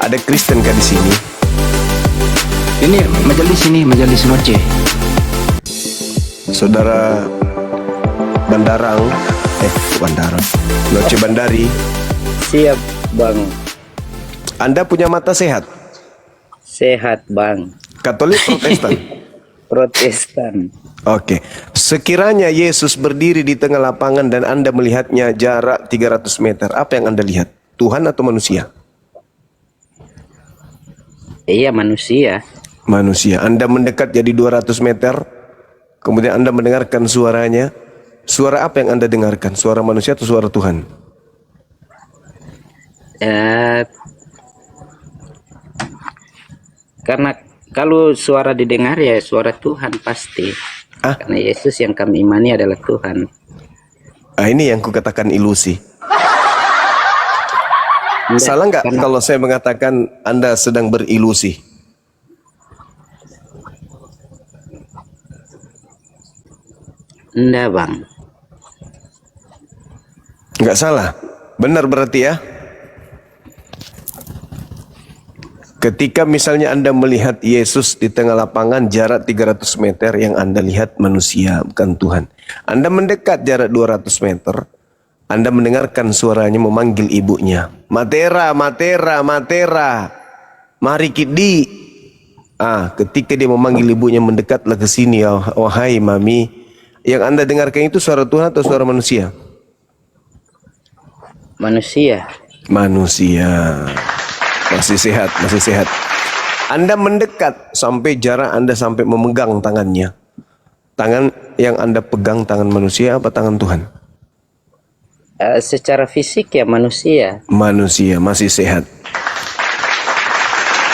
Ada Kristen kah di sini? Ini majelis Noce. Saudara Bandarang, Bandarang, Noce Bandari. Siap bang. Anda punya mata sehat? Sehat bang. Katolik Protestan? Protestan. Oke. Sekiranya Yesus berdiri di tengah lapangan dan Anda melihatnya jarak 300 meter, apa yang Anda lihat? Tuhan atau manusia? Iya manusia. Manusia. Anda mendekat jadi 200 meter, kemudian Anda mendengarkan suaranya. Suara apa yang Anda dengarkan? Suara manusia atau suara Tuhan? Karena kalau suara didengar ya suara Tuhan pasti. Karena Yesus yang kami imani adalah Tuhan. Ini yang kukatakan ilusi. Salah nggak kalau saya mengatakan Anda sedang berilusi? Enggak bang. Nggak salah. Benar berarti ya? Ketika misalnya Anda melihat Yesus di tengah lapangan jarak 300 meter, yang Anda lihat manusia bukan Tuhan. Anda mendekat jarak 200 meter, Anda mendengarkan suaranya memanggil ibunya. Matera, Matera, Matera, mari kidi. Ketika dia memanggil ibunya, mendekatlah ke sini, wahai mami. Yang Anda dengarkan itu suara Tuhan atau suara manusia? Manusia. Manusia. Masih sehat, masih sehat. Anda mendekat sampai jarak Anda sampai memegang tangannya. Tangan yang Anda pegang tangan manusia apa tangan Tuhan? Secara fisik ya manusia. Manusia, masih sehat.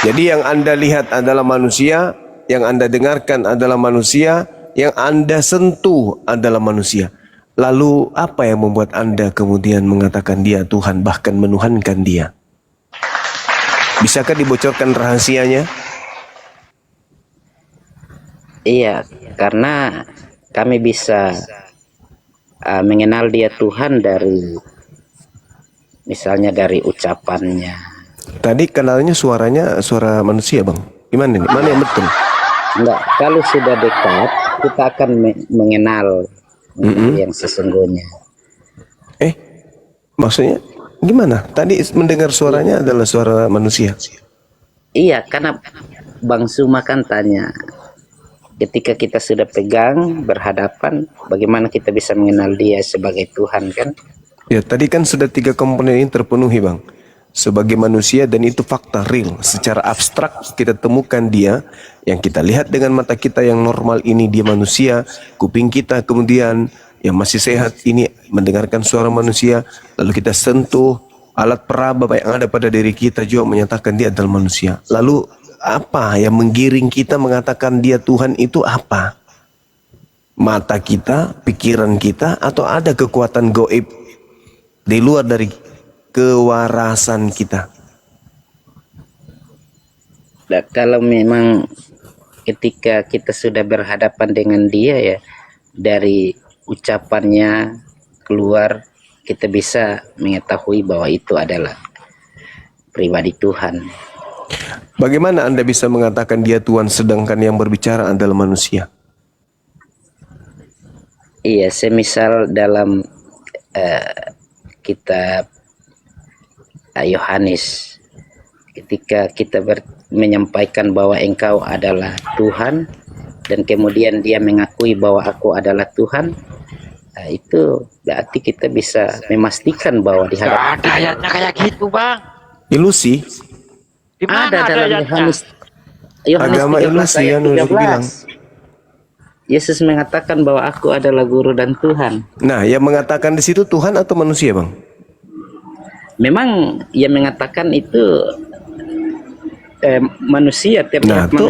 Jadi yang Anda lihat adalah manusia, yang Anda dengarkan adalah manusia, yang Anda sentuh adalah manusia. Lalu apa yang membuat Anda kemudian mengatakan dia Tuhan, bahkan menuhankan dia? Bisakah dibocorkan rahasianya? Iya, karena kami bisa mengenal dia Tuhan dari misalnya dari ucapannya. Tadi kenalnya suaranya suara manusia bang. Gimana nih? Mana yang betul? Enggak, kalau sudah dekat kita akan mengenal yang sesungguhnya. Maksudnya gimana? Tadi mendengar suaranya adalah suara manusia. Iya, karena Bang Suma kan tanya, ketika kita sudah pegang berhadapan, bagaimana kita bisa mengenal dia sebagai Tuhan kan? Ya, tadi kan sudah 3 komponen ini terpenuhi bang. Sebagai manusia, dan itu fakta real. Secara abstrak kita temukan dia, yang kita lihat dengan mata kita yang normal ini dia manusia. Kuping kita kemudian yang masih sehat ini mendengarkan suara manusia. Lalu kita sentuh alat peraba yang ada pada diri kita juga menyatakan dia adalah manusia. Lalu apa yang menggiring kita mengatakan dia Tuhan itu apa? Mata kita, pikiran kita, atau ada kekuatan gaib di luar dari kewarasan kita? Nah, kalau memang ketika kita sudah berhadapan dengan dia ya, dari ucapannya keluar kita bisa mengetahui bahwa itu adalah pribadi Tuhan. Bagaimana Anda bisa mengatakan dia Tuhan sedangkan yang berbicara adalah manusia? Iya, semisal dalam kitab Yohanes, ketika kita menyampaikan bahwa engkau adalah Tuhan dan kemudian dia mengakui bahwa aku adalah Tuhan, itu berarti kita bisa memastikan bahwa di hadapan ada ayatnya kayak gitu bang. Ilusi? Di mana ada dalam ayatnya? Yohanes Agama 13 ilusi ayat yang udah bilang. 13. Yesus mengatakan bahwa aku adalah guru dan Tuhan. Nah, yang mengatakan di situ Tuhan atau manusia, bang? Memang yang mengatakan itu manusia, Nah, itu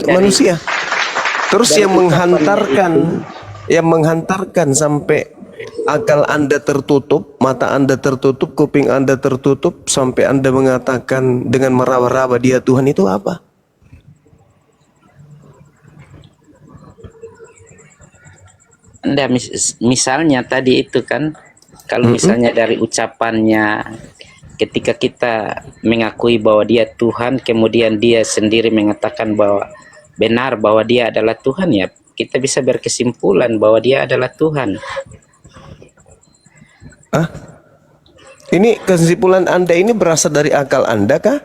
manusia. Terus yang menghantarkan sampai akal Anda tertutup, mata Anda tertutup, kuping Anda tertutup, sampai Anda mengatakan dengan meraba-raba dia Tuhan, itu apa? Misalnya tadi itu kan, kalau misalnya dari ucapannya ketika kita mengakui bahwa dia Tuhan, kemudian dia sendiri mengatakan bahwa benar bahwa dia adalah Tuhan, ya kita bisa berkesimpulan bahwa dia adalah Tuhan. Ah, ini kesimpulan Anda ini berasal dari akal Anda kah?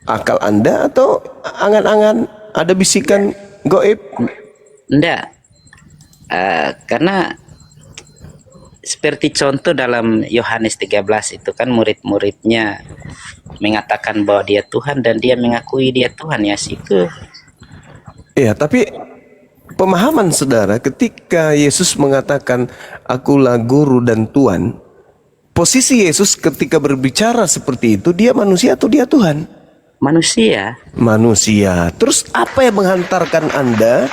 Akal Anda atau angan-angan ada bisikan goib? Enggak. Karena seperti contoh dalam Yohanes 13 itu kan murid-muridnya mengatakan bahwa dia Tuhan dan dia mengakui dia Tuhan, ya situ. Ya, tapi pemahaman saudara ketika Yesus mengatakan akulah guru dan Tuhan, posisi Yesus ketika berbicara seperti itu, dia manusia atau dia Tuhan? Manusia. Manusia. Terus apa yang menghantarkan Anda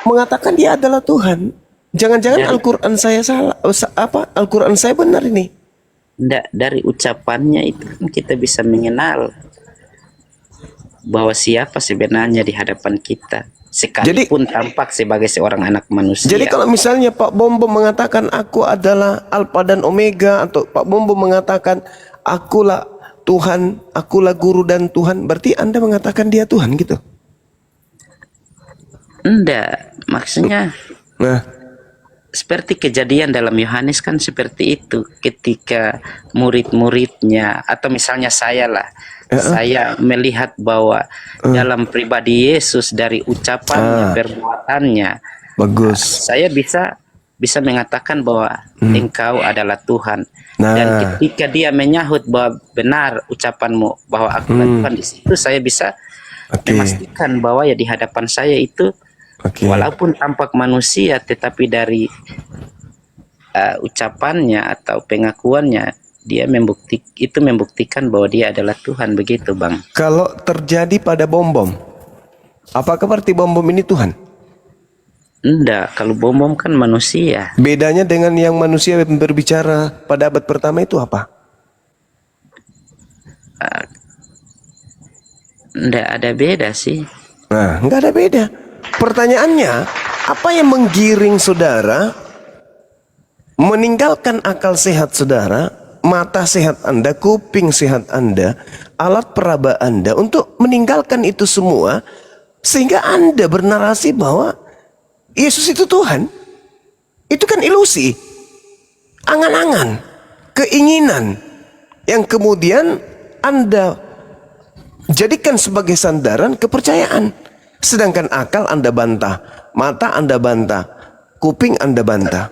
mengatakan dia adalah Tuhan? Jangan-jangan Al-Quran saya salah, Al-Quran saya benar ini? Enggak, dari ucapannya itu kan kita bisa mengenal bahwa siapa sebenarnya di hadapan kita, sekalipun tampak sebagai seorang anak manusia. Jadi kalau misalnya Pak Bombo mengatakan aku adalah Alfa dan Omega, atau Pak Bombo mengatakan akulah Tuhan, akulah guru dan Tuhan, berarti Anda mengatakan dia Tuhan gitu? Enggak, maksudnya Nah, seperti kejadian dalam Yohanes kan seperti itu, ketika murid-muridnya atau misalnya saya lah, saya melihat bahwa dalam pribadi Yesus dari ucapannya, perbuatannya, bagus. saya bisa mengatakan bahwa engkau adalah Tuhan. Nah. Dan ketika dia menyahut bahwa benar ucapanmu bahwa aku adalah Tuhan, di situ saya bisa memastikan bahwa ya di hadapan saya itu walaupun tampak manusia, tetapi dari ucapannya atau pengakuannya dia membuktikan bahwa dia adalah Tuhan, begitu Bang. Kalau terjadi pada Bom-Bom, apakah berarti Bom-Bom ini Tuhan? Enggak, kalau Bom-Bom kan manusia. Bedanya dengan yang manusia yang berbicara pada abad pertama itu apa? Enggak ada beda sih. Nah, nggak ada beda. Pertanyaannya, apa yang menggiring saudara meninggalkan akal sehat saudara, mata sehat Anda, kuping sehat Anda, alat peraba Anda untuk meninggalkan itu semua sehingga Anda bernarasi bahwa Yesus itu Tuhan? Itu kan ilusi, angan-angan, keinginan yang kemudian Anda jadikan sebagai sandaran kepercayaan. Sedangkan akal Anda bantah, mata Anda bantah, kuping Anda bantah.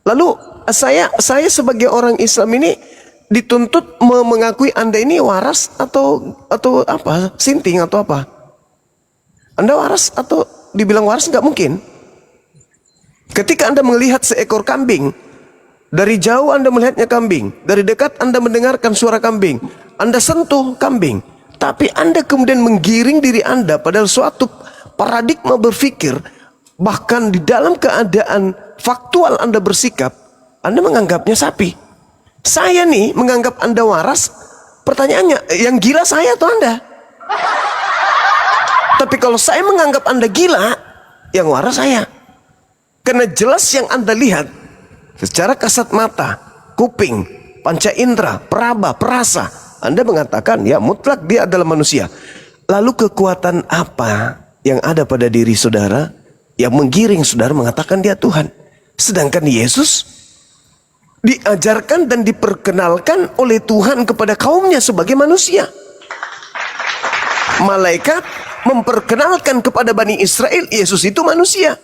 Lalu saya sebagai orang Islam ini dituntut mengakui Anda ini waras atau apa? Sinting atau apa? Anda waras atau dibilang waras? Nggak mungkin. Ketika Anda melihat seekor kambing, dari jauh Anda melihatnya kambing, dari dekat Anda mendengarkan suara kambing, Anda sentuh kambing, tapi Anda kemudian menggiring diri Anda pada suatu paradigma berpikir, bahkan di dalam keadaan faktual Anda bersikap, Anda menganggapnya sapi. Saya nih menganggap Anda waras, pertanyaannya, yang gila saya atau Anda? Tapi kalau saya menganggap Anda gila, yang waras saya. Karena jelas yang Anda lihat secara kasat mata, kuping, panca indera, peraba, perasa, Anda mengatakan ya mutlak dia adalah manusia. Lalu kekuatan apa yang ada pada diri saudara yang menggiring saudara mengatakan dia Tuhan? Sedangkan Yesus diajarkan dan diperkenalkan oleh Tuhan kepada kaumnya sebagai manusia. Malaikat memperkenalkan kepada Bani Israel Yesus itu manusia.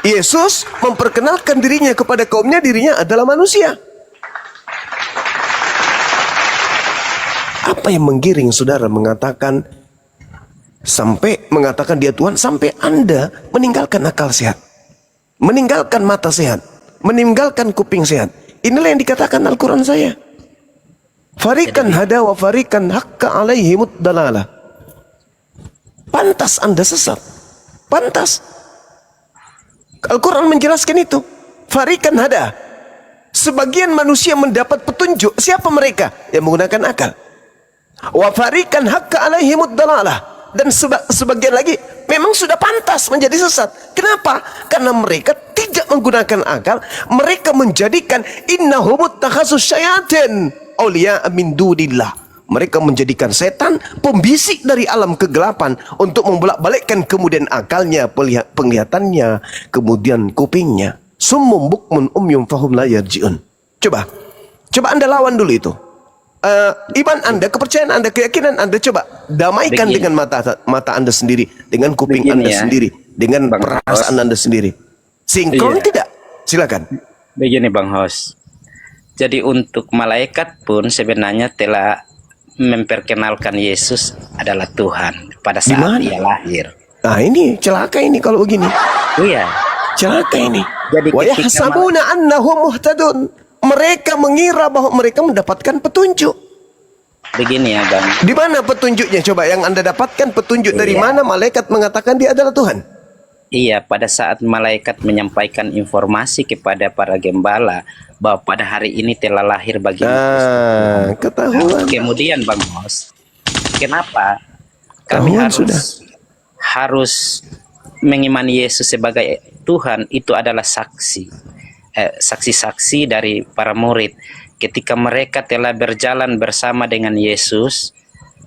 Yesus memperkenalkan dirinya kepada kaumnya, dirinya adalah manusia. Apa yang menggiring saudara mengatakan sampai mengatakan dia Tuhan, sampai Anda meninggalkan akal sehat, meninggalkan mata sehat, meninggalkan kuping sehat? Inilah yang dikatakan Al-Quran saya. Farikan hada wa farikan hakka alaihimud dalalah. Pantas Anda sesat, pantas. Al-Quran menjelaskan itu. Farikan hada, sebagian manusia mendapat petunjuk. Siapa mereka? Yang menggunakan akal. Wa farikan hakka alaihimud dalalah, dan sebagian lagi memang sudah pantas menjadi sesat. Kenapa? Karena mereka tidak menggunakan akal. Mereka menjadikan innahumut takhasus syayatin, awliya min dunillah. Mereka menjadikan setan pembisik dari alam kegelapan untuk membolak-balikkan kemudian akalnya, penglihatannya, kemudian kupingnya. Summum bukmun umyum fahum la yarji'un. Coba Anda lawan dulu itu. Iman Anda, kepercayaan Anda, keyakinan Anda, coba damaikan dengan mata Anda sendiri, dengan kuping Anda sendiri, dengan perasaan Anda sendiri. Sinkron tidak? Silakan. Begini Bang Hos. Jadi untuk malaikat pun sebenarnya telah memperkenalkan Yesus adalah Tuhan pada saat dia lahir. Nah ini celaka ini kalau begini. Iya. Celaka ini. Jadi Wa yahsabuna annahum muhtadun. Mereka mengira bahwa mereka mendapatkan petunjuk. Begini ya Bang. Di mana petunjuknya? Coba yang Anda dapatkan petunjuk dari mana malaikat mengatakan dia adalah Tuhan? Iya, pada saat malaikat menyampaikan informasi kepada para gembala bahwa pada hari ini telah lahir bagimu. Ketahuan. Kemudian Bang Hos, kenapa kami harus mengimani Yesus sebagai Tuhan? Itu adalah saksi-saksi dari para murid ketika mereka telah berjalan bersama dengan Yesus.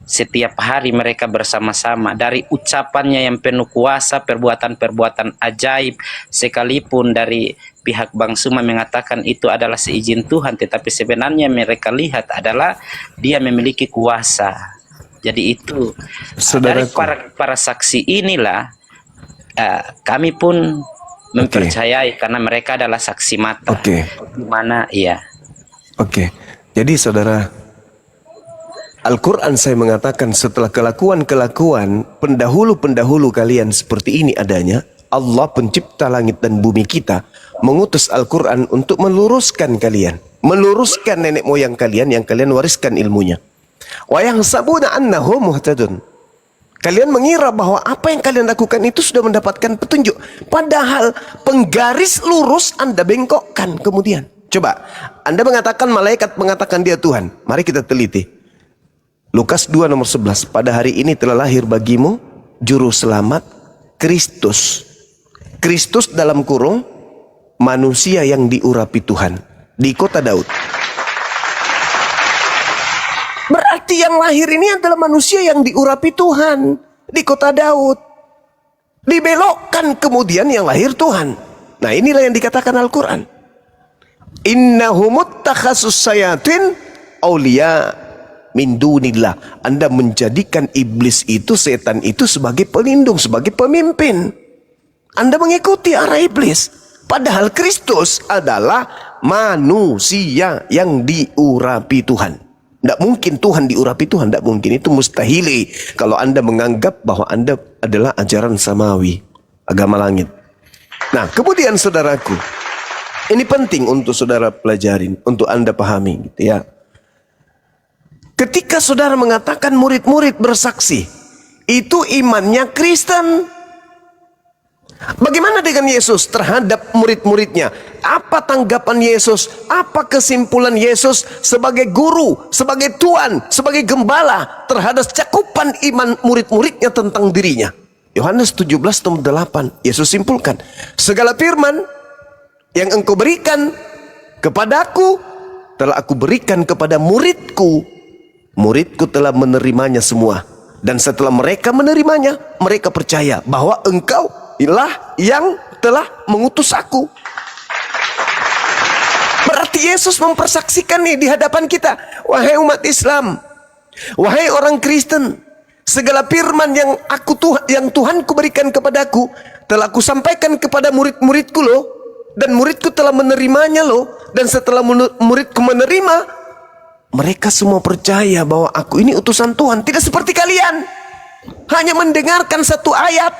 Setiap hari mereka bersama-sama, dari ucapannya yang penuh kuasa, perbuatan-perbuatan ajaib, sekalipun dari pihak Bang Suma mengatakan itu adalah seizin Tuhan, tetapi sebenarnya mereka lihat adalah dia memiliki kuasa. Jadi itu dari para saksi inilah kami pun mempercayai karena mereka adalah saksi mata. Di mana Jadi saudara, Al-Quran saya mengatakan setelah kelakuan-kelakuan pendahulu-pendahulu kalian seperti ini adanya, Allah pencipta langit dan bumi kita mengutus Al-Quran untuk meluruskan kalian, meluruskan nenek moyang kalian yang kalian wariskan ilmunya. Wa yahsabuna annahum muhtadun. Kalian mengira bahwa apa yang kalian lakukan itu sudah mendapatkan petunjuk, padahal penggaris lurus Anda bengkokkan kemudian. Coba Anda mengatakan malaikat mengatakan dia Tuhan. Mari kita teliti. Lukas 2 nomor 11. Pada hari ini telah lahir bagimu juru selamat Kristus. Kristus dalam kurung manusia yang diurapi Tuhan di kota Daud. Berarti yang lahir ini adalah manusia yang diurapi Tuhan di kota Daud. Dibelokkan kemudian yang lahir Tuhan. Nah inilah yang dikatakan Al-Quran. Innahumut takhasus sayatin awliya min dunillah. Anda menjadikan iblis itu, setan itu sebagai pelindung, sebagai pemimpin. Anda mengikuti arah iblis. Padahal Kristus adalah manusia yang diurapi Tuhan. Tidak mungkin Tuhan diurapi Tuhan, tidak mungkin. Itu mustahil kalau Anda menganggap bahwa Anda adalah ajaran samawi, agama langit. Nah kemudian saudaraku, ini penting untuk saudara pelajarin, untuk Anda pahami gitu ya. Ketika saudara mengatakan murid-murid bersaksi, itu imannya Kristen. Bagaimana dengan Yesus terhadap murid-muridnya? Apa tanggapan Yesus? Apa kesimpulan Yesus sebagai guru, sebagai Tuhan, sebagai gembala terhadap cakupan iman murid-muridnya tentang dirinya? Yohanes 17:8, Yesus simpulkan, segala firman yang engkau berikan kepadaku, telah aku berikan kepada muridku. Muridku telah menerimanya semua. Dan setelah mereka menerimanya, mereka percaya bahwa engkau ialah yang telah mengutus aku. Berarti Yesus mempersaksikan nih di hadapan kita. Wahai umat Islam, wahai orang Kristen, segala firman yang Tuhanku berikan kepadaku, telah aku sampaikan kepada murid-muridku loh. Dan muridku telah menerimanya loh. Dan setelah muridku menerima, mereka semua percaya bahwa aku ini utusan Tuhan. Tidak seperti kalian, hanya mendengarkan satu ayat,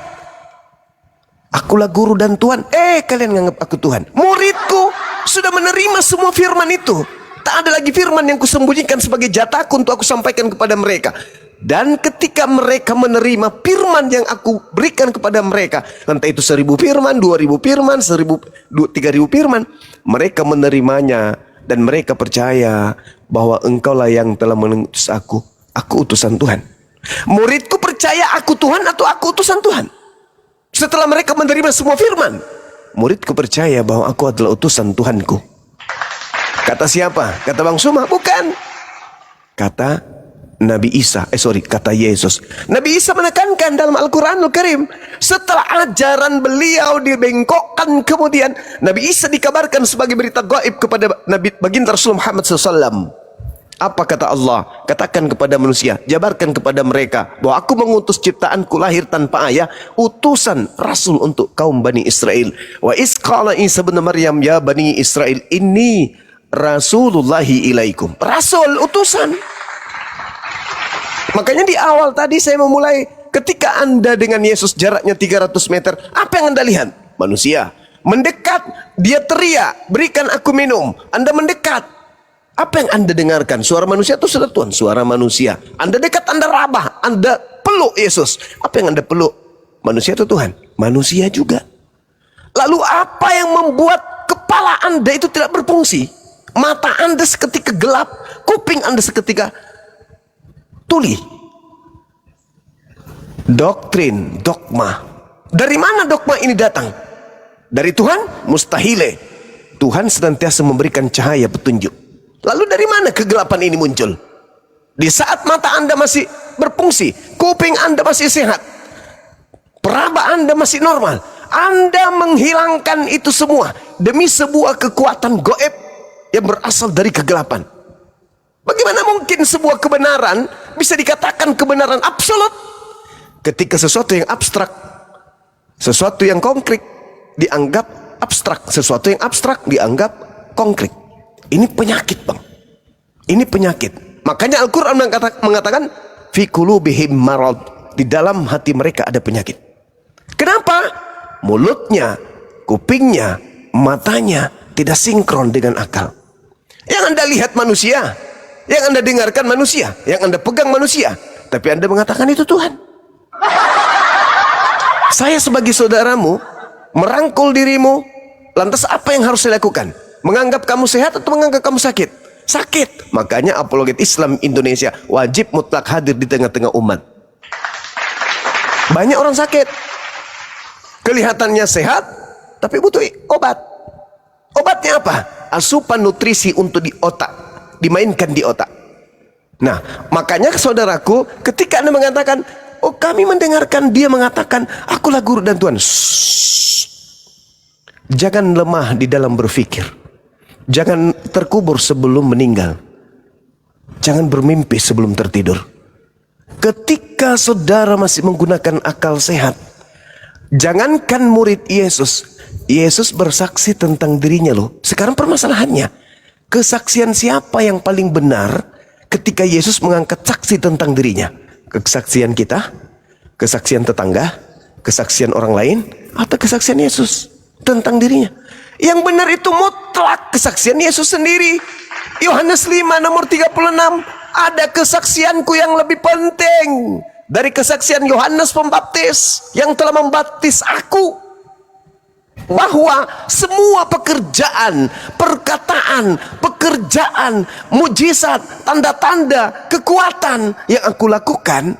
akulah guru dan Tuhan. Kalian menganggap aku Tuhan. Muridku sudah menerima semua firman itu. Tak ada lagi firman yang kusembunyikan sebagai jatahku untuk aku sampaikan kepada mereka. Dan ketika mereka menerima firman yang aku berikan kepada mereka, entah itu 1000 firman, 2000 firman, 3000 firman, mereka menerimanya. Dan mereka percaya bahwa engkaulah yang telah mengutus aku utusan Tuhan. Muridku percaya aku Tuhan atau aku utusan Tuhan. Setelah mereka menerima semua firman, muridku percaya bahwa aku adalah utusan Tuhanku. Kata siapa? Kata Bang Suma? Bukan. Kata Nabi Isa, kata Yesus. Nabi Isa menekankan dalam Al-Quranul Karim, setelah ajaran beliau dibengkokkan, kemudian Nabi Isa dikabarkan sebagai berita gaib kepada Nabi Baginda Rasul Muhammad SAW. Apa kata Allah? Katakan kepada manusia, jabarkan kepada mereka bahwa aku mengutus ciptaanku lahir tanpa ayah, utusan Rasul untuk kaum Bani Israel. Wa isqala Isa bin Maryam ya Bani Israel, inni Rasulullahi ilaikum. Rasul, utusan. Makanya di awal tadi saya memulai, ketika Anda dengan Yesus jaraknya 300 meter, apa yang Anda lihat? Manusia. Mendekat, dia teriak, berikan aku minum. Anda mendekat. Apa yang Anda dengarkan? Suara manusia itu sudah Tuhan, suara manusia. Anda dekat, Anda rabah, Anda peluk Yesus. Apa yang Anda peluk? Manusia itu Tuhan. Manusia juga. Lalu apa yang membuat kepala Anda itu tidak berfungsi? Mata Anda seketika gelap, kuping Anda seketika tuli. Doktrin, dogma. Dari mana dogma ini datang? Dari Tuhan? Mustahile. Tuhan senantiasa memberikan cahaya petunjuk. Lalu dari mana kegelapan ini muncul? Di saat mata Anda masih berfungsi, kuping Anda masih sehat, peraba Anda masih normal, Anda menghilangkan itu semua demi sebuah kekuatan gaib yang berasal dari kegelapan. Bagaimana mungkin sebuah kebenaran bisa dikatakan kebenaran absolut ketika sesuatu yang abstrak, sesuatu yang konkret dianggap abstrak, sesuatu yang abstrak dianggap konkret. Ini penyakit, Bang. Ini penyakit. Makanya Al-Quran mengatakan fi qulubihim marad, di dalam hati mereka ada penyakit. Kenapa? Mulutnya, kupingnya, matanya tidak sinkron dengan akal. Yang Anda lihat manusia, yang Anda dengarkan manusia, yang Anda pegang manusia, tapi Anda mengatakan itu Tuhan. Saya sebagai saudaramu merangkul dirimu, lantas apa yang harus saya lakukan? Menganggap kamu sehat atau menganggap kamu sakit? Sakit. Makanya apologet Islam Indonesia wajib mutlak hadir di tengah-tengah umat. Banyak orang sakit, kelihatannya sehat, tapi butuh obat. Obatnya apa? Asupan nutrisi untuk di otak, dimainkan di otak. Nah, makanya saudaraku, ketika Anda mengatakan, oh kami mendengarkan dia mengatakan, akulah guru dan Tuhan. Jangan lemah di dalam berpikir. Jangan terkubur sebelum meninggal. Jangan bermimpi sebelum tertidur. Ketika saudara masih menggunakan akal sehat, jangankan murid Yesus, Yesus bersaksi tentang dirinya loh. Sekarang permasalahannya, kesaksian siapa yang paling benar ketika Yesus mengangkat saksi tentang dirinya? Kesaksian kita, kesaksian tetangga, kesaksian orang lain, atau kesaksian Yesus tentang dirinya? Yang benar itu mutlak kesaksian Yesus sendiri. Yohanes 5 nomor 36, ada kesaksianku yang lebih penting dari kesaksian Yohanes Pembaptis yang telah membaptis aku, bahwa semua pekerjaan, perkataan, pekerjaan, mujizat, tanda-tanda, kekuatan yang aku lakukan,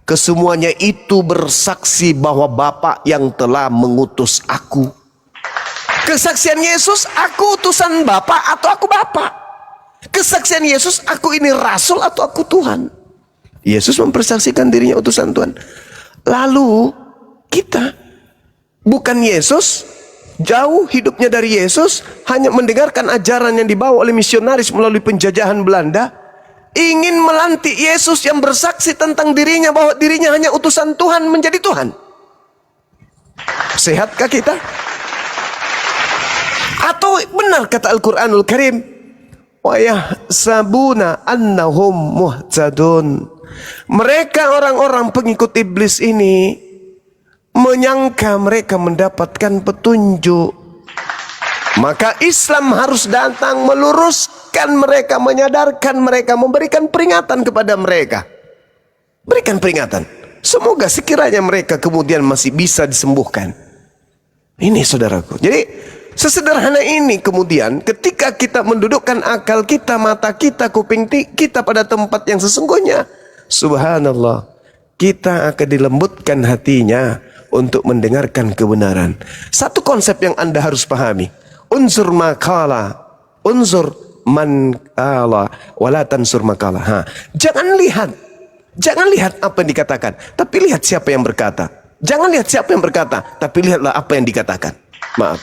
kesemuanya itu bersaksi bahwa Bapa yang telah mengutus aku. Kesaksian Yesus, aku utusan Bapa atau aku Bapa? Kesaksian Yesus, aku ini Rasul atau aku Tuhan? Yesus mempersaksikan dirinya utusan Tuhan. Lalu kita bukan Yesus, jauh hidupnya dari Yesus, hanya mendengarkan ajaran yang dibawa oleh misionaris melalui penjajahan Belanda, ingin melantik Yesus yang bersaksi tentang dirinya bahwa dirinya hanya utusan Tuhan menjadi Tuhan. Sehatkah kita? Atau benar kata Al-Quranul Karim, wa yahsabuna annahum muhtadun. Mereka orang-orang pengikut iblis ini menyangka mereka mendapatkan petunjuk. Maka Islam harus datang meluruskan mereka, menyadarkan mereka, memberikan peringatan kepada mereka. Berikan peringatan. Semoga sekiranya mereka kemudian masih bisa disembuhkan. Ini saudaraku. Jadi sesederhana ini kemudian ketika kita mendudukkan akal kita, mata kita, kuping kita pada tempat yang sesungguhnya, subhanallah, kita akan dilembutkan hatinya untuk mendengarkan kebenaran. Satu konsep yang Anda harus pahami, unsur makala, unsur man Allah wala tansur makalah. Jangan lihat apa yang dikatakan, tapi lihat siapa yang berkata. Jangan lihat siapa yang berkata, tapi lihatlah apa yang dikatakan. Maaf.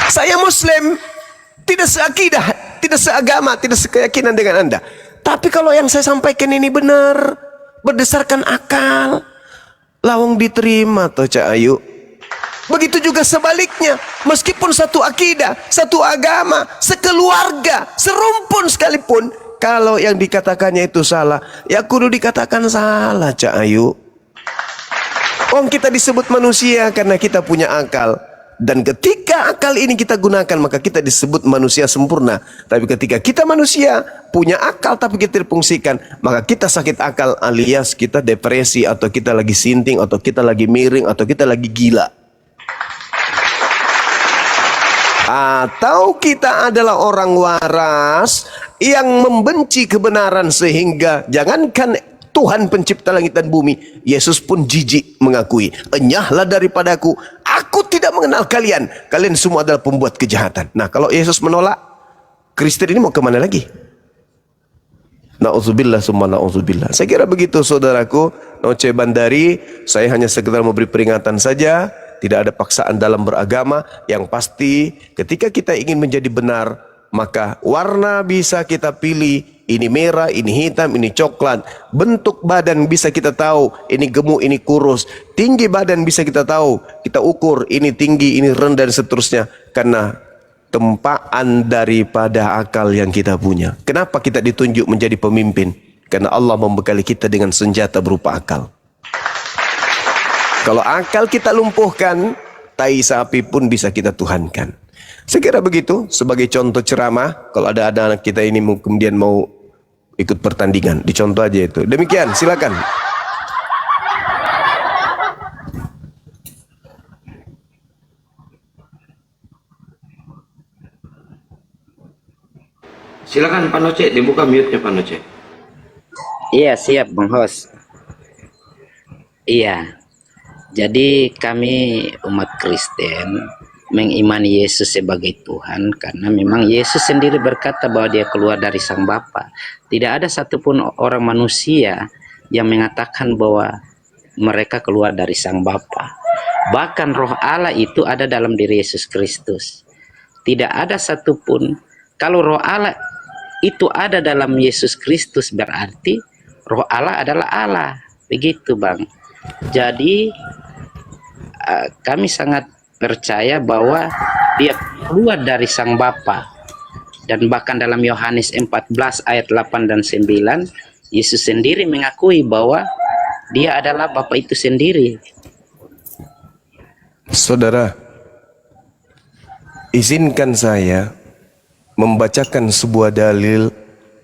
Saya Muslim, tidak seakidah, tidak seagama, tidak sekeyakinan dengan Anda. Tapi kalau yang saya sampaikan ini benar, berdasarkan akal, lawang diterima toh Cak Ayu. Begitu juga sebaliknya, meskipun satu akidah, satu agama, sekeluarga, serumpun sekalipun, kalau yang dikatakannya itu salah, ya kudu dikatakan salah Cak Ayu. Kita disebut manusia karena kita punya akal. Dan ketika akal ini kita gunakan, maka kita disebut manusia sempurna. Tapi ketika kita manusia punya akal tapi kita difungsikan, maka kita sakit akal, alias kita depresi, atau kita lagi sinting, atau kita lagi miring, atau kita lagi gila. Atau kita adalah orang waras yang membenci kebenaran, sehingga jangankan Tuhan pencipta langit dan bumi, Yesus pun jijik mengakui, enyahlah daripadaku, aku tidak mengenal kalian, kalian semua adalah pembuat kejahatan. Nah, kalau Yesus menolak, Kristen ini mau kemana lagi? Na'udzubillah summa na'udzubillah. Saya kira begitu saudaraku. Noce Bandari, saya hanya sekedar memberi peringatan saja. Tidak ada paksaan dalam beragama. Yang pasti ketika kita ingin menjadi benar, maka warna bisa kita pilih. Ini merah, ini hitam, ini coklat. Bentuk badan bisa kita tahu. Ini gemuk, ini kurus. Tinggi badan bisa kita tahu. Kita ukur, ini tinggi, ini rendah, dan seterusnya. Karena tempaan daripada akal yang kita punya. Kenapa kita ditunjuk menjadi pemimpin? Karena Allah membekali kita dengan senjata berupa akal. Kalau akal kita lumpuhkan, tai sapi pun bisa kita tuhankan. Saya kira begitu sebagai contoh ceramah. Kalau ada anak kita ini kemudian mau ikut pertandingan, dicontoh aja itu. Demikian, silakan. Silakan Pak Noce, dibuka mute-nya Pak Noce. Iya, siap Bang Hos. Iya. Jadi kami umat Kristen mengimani Yesus sebagai Tuhan karena memang Yesus sendiri berkata bahwa dia keluar dari Sang Bapa. Tidak ada satupun orang manusia yang mengatakan bahwa mereka keluar dari Sang Bapa. Bahkan Roh Allah itu ada dalam diri Yesus Kristus. Tidak ada satupun, kalau Roh Allah itu ada dalam Yesus Kristus, berarti Roh Allah adalah Allah. Begitu Bang. Jadi kami sangat percaya bahwa dia keluar dari Sang Bapa. Dan bahkan dalam Yohanes 14 ayat 8 dan 9, Yesus sendiri mengakui bahwa dia adalah Bapa itu sendiri. Saudara, izinkan saya membacakan sebuah dalil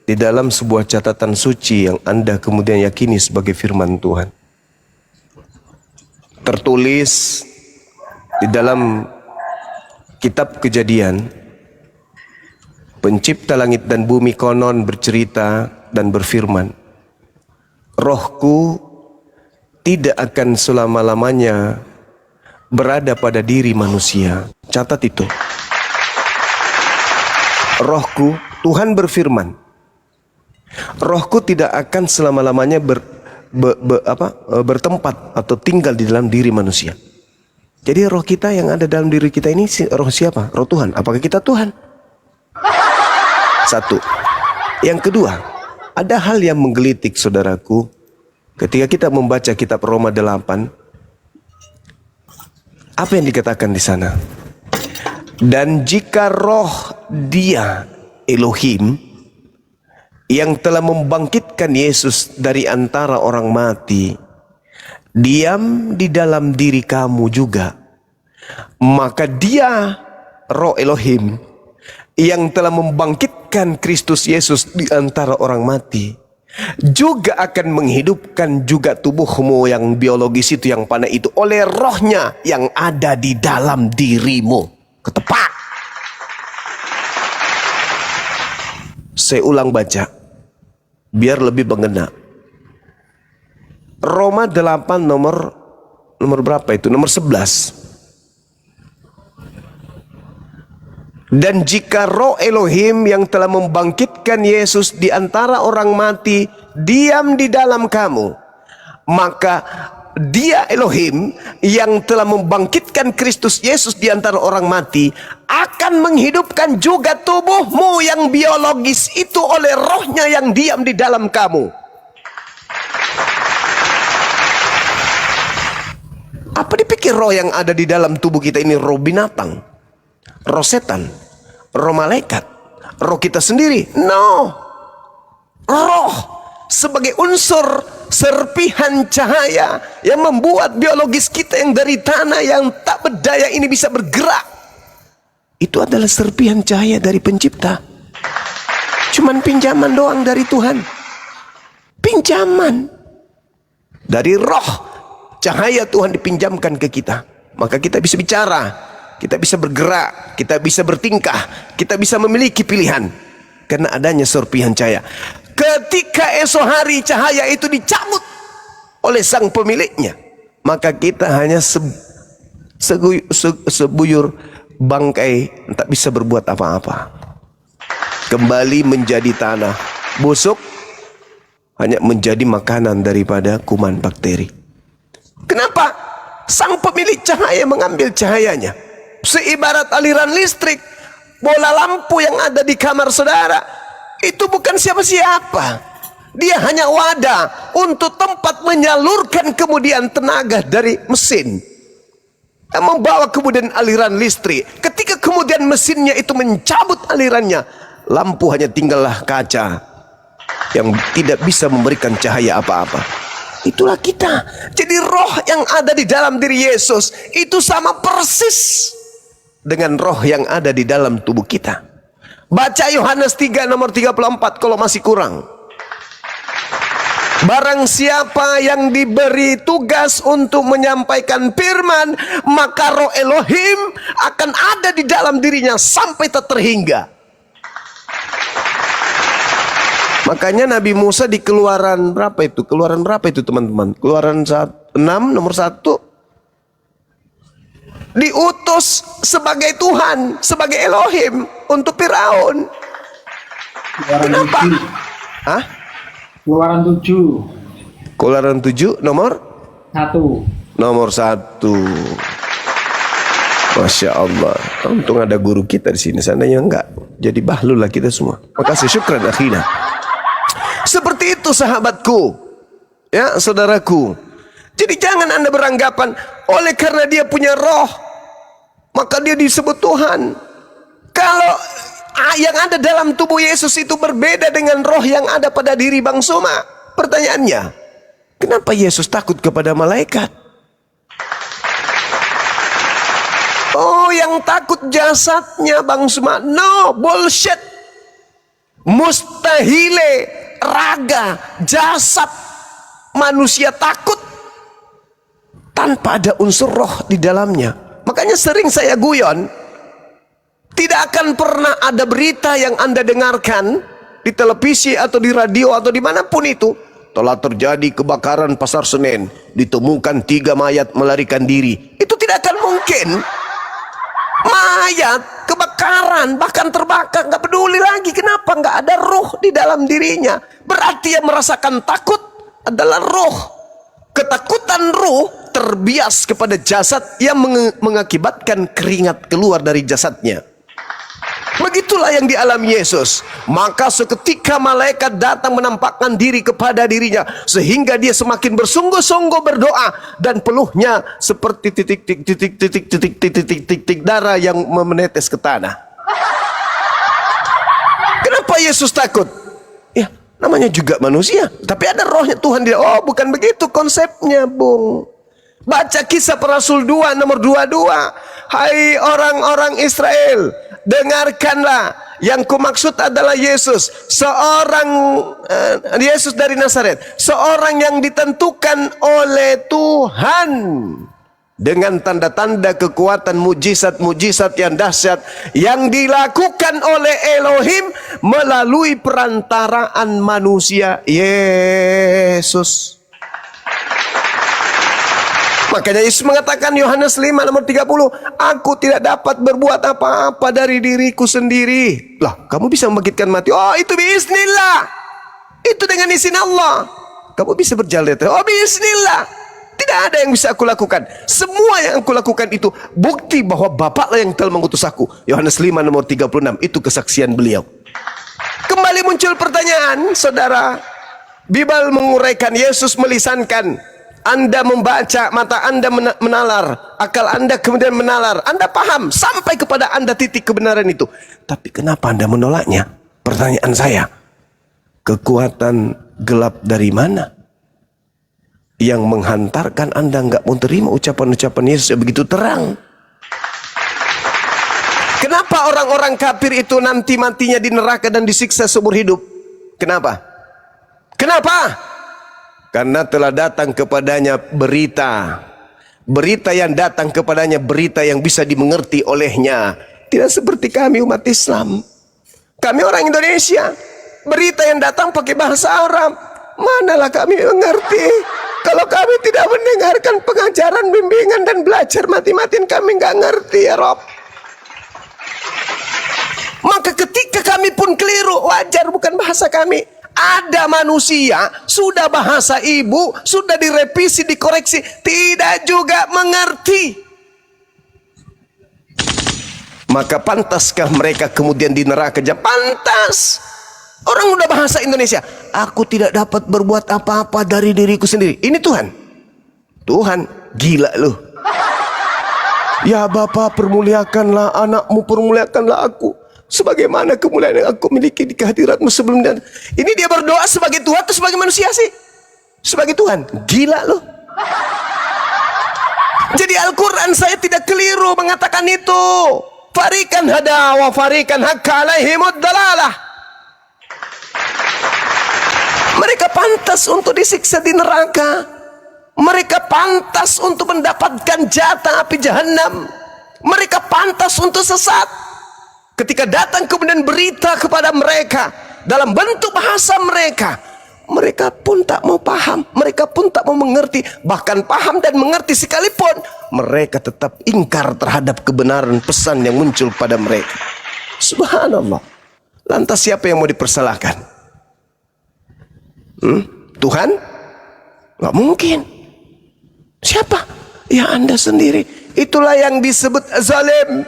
di dalam sebuah catatan suci yang Anda kemudian yakini sebagai firman Tuhan. Tertulis di dalam kitab Kejadian, pencipta langit dan bumi konon bercerita dan berfirman, Rohku tidak akan selama-lamanya berada pada diri manusia. Catat itu. Rohku, Tuhan berfirman, Rohku tidak akan selama-lamanya bertempat atau tinggal di dalam diri manusia. Jadi roh kita yang ada dalam diri kita ini roh siapa? Roh Tuhan. Apakah kita Tuhan? Satu. Yang kedua, ada hal yang menggelitik saudaraku. Ketika kita membaca kitab Roma 8, apa yang dikatakan di sana? Dan jika roh dia, Elohim, yang telah membangkitkan Yesus dari antara orang mati, diam di dalam diri kamu juga, maka dia, roh Elohim, yang telah membangkitkan Kristus Yesus di antara orang mati, juga akan menghidupkan juga tubuhmu yang biologis itu, yang panah itu, oleh rohnya yang ada di dalam dirimu. Ketepak. Saya ulang baca biar lebih mengena. Roma 8 nomor berapa itu? Nomor 11. Dan jika roh Elohim yang telah membangkitkan Yesus di antara orang mati diam di dalam kamu, maka Dia Elohim yang telah membangkitkan Kristus Yesus di antara orang mati akan menghidupkan juga tubuhmu yang biologis itu oleh rohnya yang diam di dalam kamu. Apa dipikir roh yang ada di dalam tubuh kita ini roh binatang, roh setan, roh malaikat, roh kita sendiri? No. Roh sebagai unsur serpihan cahaya yang membuat biologis kita yang dari tanah yang tak berdaya ini bisa bergerak. Itu adalah serpihan cahaya dari pencipta. Cuman pinjaman doang dari Tuhan. Pinjaman dari roh. Cahaya Tuhan dipinjamkan ke kita. Maka kita bisa bicara, kita bisa bergerak, kita bisa bertingkah, kita bisa memiliki pilihan. Karena adanya serpihan cahaya. Ketika esok hari cahaya itu dicabut oleh sang pemiliknya, maka kita hanya sebuyur bangkai, tak bisa berbuat apa-apa. Kembali menjadi tanah busuk, hanya menjadi makanan daripada kuman bakteri. Kenapa? Sang pemilik cahaya mengambil cahayanya. Seibarat aliran listrik, bola lampu yang ada di kamar saudara itu bukan siapa-siapa. Dia hanya wadah untuk tempat menyalurkan kemudian tenaga dari mesin yang membawa kemudian aliran listrik. Ketika kemudian mesinnya itu mencabut alirannya, lampu hanya tinggallah kaca yang tidak bisa memberikan cahaya apa-apa. Itulah kita. Jadi roh yang ada di dalam diri Yesus itu sama persis dengan roh yang ada di dalam tubuh kita. Baca Yohanes 3 nomor 34 kalau masih kurang. Barang siapa yang diberi tugas untuk menyampaikan firman, maka roh Elohim akan ada di dalam dirinya sampai tak terhingga. Makanya Nabi Musa di keluaran berapa itu? Keluaran berapa itu teman-teman? Keluaran 6 nomor 1. Diutus sebagai Tuhan, sebagai Elohim untuk Firaun. Kenapa? Hah? Keluaran 7. Keluaran 7 nomor 1. Nomor 1. Masya Allah. Untung ada guru kita di sini. Seandainya enggak, jadi bahlul lah kita semua. Makasih, syukran akhina. Seperti itu sahabatku, ya saudaraku. Jadi jangan Anda beranggapan oleh karena dia punya roh maka dia disebut Tuhan. Kalau yang ada dalam tubuh Yesus itu berbeda dengan roh yang ada pada diri Bang Suma, pertanyaannya, kenapa Yesus takut kepada malaikat? Oh, yang takut jasadnya Bang Suma. No, bullshit. Mustahile raga, jasad manusia takut tanpa ada unsur roh di dalamnya. Makanya sering saya guyon, tidak akan pernah ada berita yang Anda dengarkan di televisi atau di radio atau dimanapun itu, telah terjadi kebakaran Pasar Senen, ditemukan 3 mayat melarikan diri. Itu tidak akan mungkin. Mayat, kebakaran, bahkan terbakar, nggak peduli lagi. Kenapa? Nggak ada roh di dalam dirinya. Berarti yang merasakan takut adalah roh. Ketakutan roh terbias kepada jasad yang mengakibatkan keringat keluar dari jasadnya. Begitulah yang dialami Yesus. Maka seketika malaikat datang menampakkan diri kepada dirinya, sehingga dia semakin bersungguh-sungguh berdoa, dan peluhnya seperti titik darah yang menetes ke tanah. Kenapa Yesus takut? Ya, namanya juga manusia, tapi ada rohnya Tuhan. Dia, oh bukan begitu konsepnya, Bung. Baca Kisah Para Rasul 2 nomor 22. Hai orang-orang Israel, dengarkanlah, yang kumaksud adalah Yesus, seorang Yesus dari Nazaret, seorang yang ditentukan oleh Tuhan dengan tanda-tanda kekuatan, mujizat-mujizat yang dahsyat yang dilakukan oleh Elohim melalui perantaraan manusia Yesus. Makanya Yesus mengatakan Yohanes 5 nomor 30, aku tidak dapat berbuat apa-apa dari diriku sendiri. Lah, kamu bisa membangkitkan mati. Oh, itu bismillah. Itu dengan izin Allah. Kamu bisa berjalan. Oh, bismillah. Tidak ada yang bisa aku lakukan. Semua yang aku lakukan itu bukti bahwa Bapaklah yang telah mengutus aku. Yohanes 5 nomor 36, itu kesaksian beliau. Kembali muncul pertanyaan, saudara. Bible menguraikan, Yesus melisankan. Anda membaca, mata Anda menalar, akal Anda kemudian menalar, Anda paham sampai kepada Anda titik kebenaran itu. Tapi kenapa Anda menolaknya? Pertanyaan saya, kekuatan gelap dari mana yang menghantarkan Anda enggak mau terima ucapan-ucapan Yesus yang begitu terang? Kenapa orang-orang kafir itu nanti matinya di neraka dan disiksa seumur hidup? Kenapa? Kenapa? Karena telah datang kepadanya berita. Berita yang datang kepadanya, berita yang bisa dimengerti olehnya. Tidak seperti kami umat Islam. Kami orang Indonesia. Berita yang datang pakai bahasa Arab. Manalah kami mengerti. Kalau kami tidak mendengarkan pengajaran, bimbingan dan belajar mati-matian, kami nggak ngerti ya Rob. Maka ketika kami pun keliru, wajar, bukan bahasa kami. Ada manusia, sudah bahasa ibu, sudah direvisi, dikoreksi, tidak juga mengerti. Maka pantaskah mereka kemudian di neraka? Pantas. Orang udah bahasa Indonesia, aku tidak dapat berbuat apa-apa dari diriku sendiri. Ini Tuhan. Tuhan, gila loh. Ya Bapa, permuliakanlah anakmu, permuliakanlah aku. Sebagaimana kemuliaan yang aku miliki di kehadiratmu sebelumnya. Ini dia berdoa sebagai Tuhan atau sebagai manusia sih? Sebagai Tuhan. Gila loh. Jadi Al-Quran saya tidak keliru mengatakan itu. Farikan hada wa farikan hakka alaihimud dalalah. Mereka pantas untuk disiksa di neraka. Mereka pantas untuk mendapatkan jatah api jahanam. Mereka pantas untuk sesat. Ketika datang kemudian berita kepada mereka dalam bentuk bahasa mereka, mereka pun tak mau paham, mereka pun tak mau mengerti. Bahkan paham dan mengerti sekalipun, mereka tetap ingkar terhadap kebenaran pesan yang muncul pada mereka. Subhanallah. Lantas siapa yang mau dipersalahkan? Tuhan? Gak mungkin. Siapa? Ya Anda sendiri. Itulah yang disebut zalim.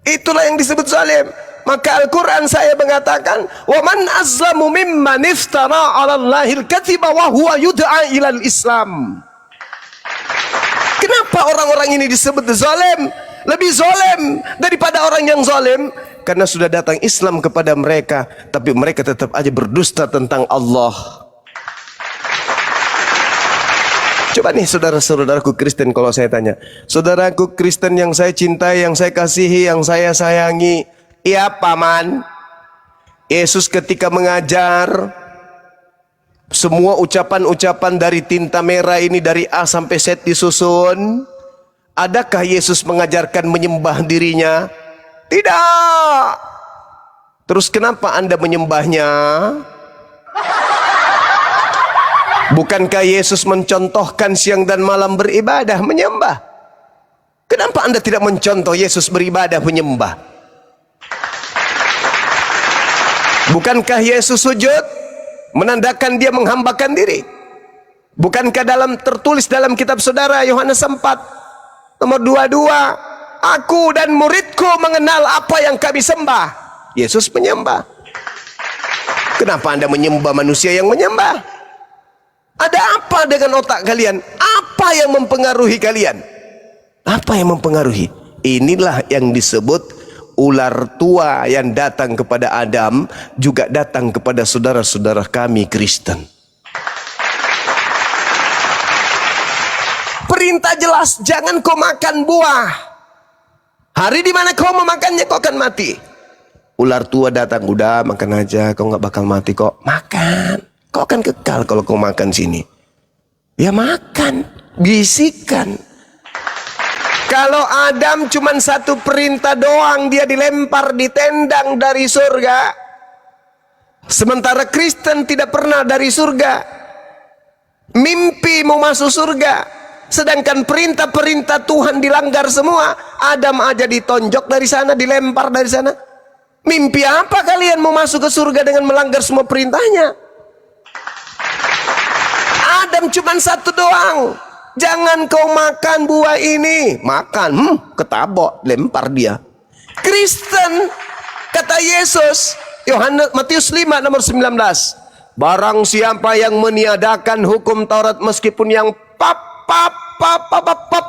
Itulah yang disebut zalim. Maka Al-Quran saya mengatakan, wa man azlamu mimman iftara 'ala Allahil kadziba wa huwa yud'a ilal Islam. Kenapa orang-orang ini disebut zalim? Lebih zalim daripada orang yang zalim karena sudah datang Islam kepada mereka, tapi mereka tetap aja berdusta tentang Allah. Coba nih saudara-saudaraku Kristen, kalau saya tanya, saudaraku Kristen yang saya cintai, yang saya kasihi, yang saya sayangi, iya paman, Yesus ketika mengajar, semua ucapan-ucapan dari tinta merah ini dari A sampai Z disusun. Adakah Yesus mengajarkan menyembah dirinya? Tidak. Terus kenapa Anda menyembahnya? Bukankah Yesus mencontohkan siang dan malam beribadah, menyembah? Kenapa Anda tidak mencontoh Yesus beribadah, menyembah? Bukankah Yesus sujud, menandakan dia menghambakan diri? Bukankah tertulis dalam kitab saudara Yohanes 4 nomor 22, aku dan muridku mengenal apa yang kami sembah. Yesus menyembah. Kenapa Anda menyembah manusia yang menyembah? Ada apa dengan otak kalian? Apa yang mempengaruhi kalian? Apa yang mempengaruhi? Inilah yang disebut ular tua yang datang kepada Adam, juga datang kepada saudara-saudara kami Kristen. Perintah jelas, jangan kau makan buah. Hari di mana kau memakannya kau akan mati. Ular tua datang, udah makan aja, kau nggak bakal mati kok. Makan. Kau akan kekal kalau kau makan sini. Ya makan, bisikan. Kalau Adam cuma satu perintah doang, dia dilempar, ditendang dari surga. Sementara Kristen tidak pernah dari surga. Mimpi mau masuk surga. Sedangkan perintah-perintah Tuhan dilanggar semua. Adam aja ditonjok dari sana, dilempar dari sana. Mimpi apa kalian mau masuk ke surga dengan melanggar semua perintahnya? Adam cuma satu doang. Jangan kau makan buah ini. Makan, ketabok, lempar dia. Kristen, kata Yesus, Matius 5 nomor 19. Barang siapa yang meniadakan hukum Taurat meskipun yang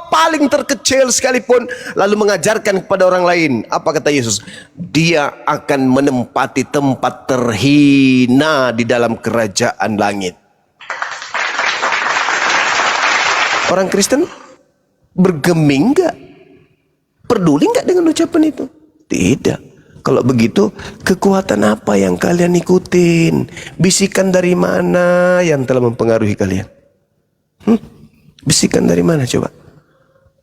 paling terkecil sekalipun, lalu mengajarkan kepada orang lain, apa kata Yesus? Dia akan menempati tempat terhina di dalam kerajaan langit. Orang Kristen bergeming enggak? Peduli enggak dengan ucapan itu? Tidak. Kalau begitu, kekuatan apa yang kalian ikutin? Bisikan dari mana yang telah mempengaruhi kalian? Bisikan dari mana coba?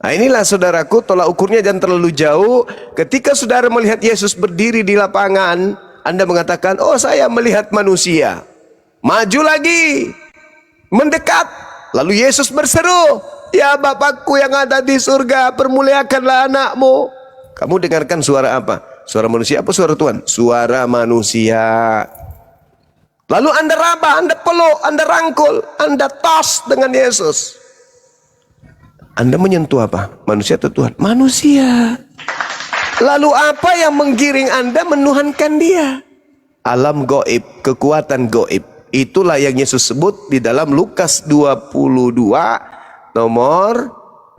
Nah, inilah saudaraku, tolak ukurnya jangan terlalu jauh. Ketika saudara melihat Yesus berdiri di lapangan, Anda mengatakan, oh saya melihat manusia. Maju lagi, mendekat. Lalu Yesus berseru, ya Bapakku yang ada di surga, permuliakanlah anakmu. Kamu dengarkan suara apa? Suara manusia apa suara Tuhan? Suara manusia. Lalu Anda raba, Anda peluk, Anda rangkul, Anda tos dengan Yesus. Anda menyentuh apa? Manusia atau Tuhan? Manusia. Lalu apa yang menggiring Anda menuhankan dia? Alam goib, kekuatan goib. Itulah yang Yesus sebut di dalam Lukas 22 nomor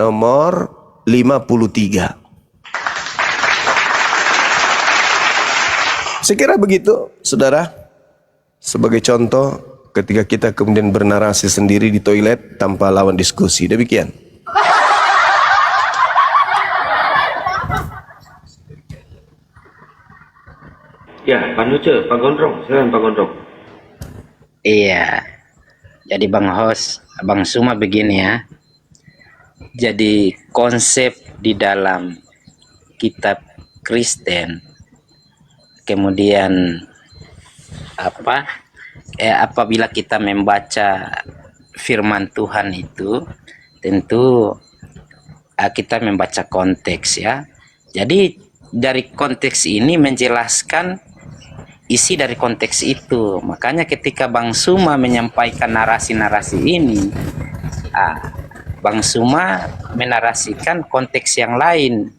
53. Saya kira begitu, saudara. Sebagai contoh, ketika kita kemudian bernarasi sendiri di toilet tanpa lawan diskusi. Demikian. Ya, Pak Nuce, Pak Gondrong, silakan Pak Gondrong. Iya. Jadi Bang Hos, Bang Suma begini ya. Jadi konsep di dalam kitab Kristen, kemudian apabila kita membaca firman Tuhan itu, tentu kita membaca konteks ya. Jadi dari konteks ini menjelaskan isi dari konteks itu. Makanya ketika Bang Suma menyampaikan narasi-narasi ini, Bang Suma menarasikan konteks yang lain.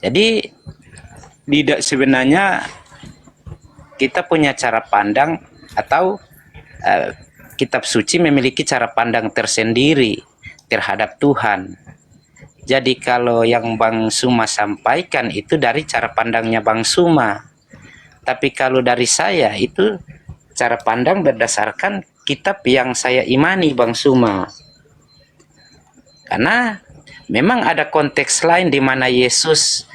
Jadi tidak, sebenarnya kita punya cara pandang atau kitab suci memiliki cara pandang tersendiri terhadap Tuhan. Jadi kalau yang Bang Suma sampaikan itu dari cara pandangnya Bang Suma. Tapi kalau dari saya itu cara pandang berdasarkan kitab yang saya imani Bang Suma. Karena memang ada konteks lain di mana Yesus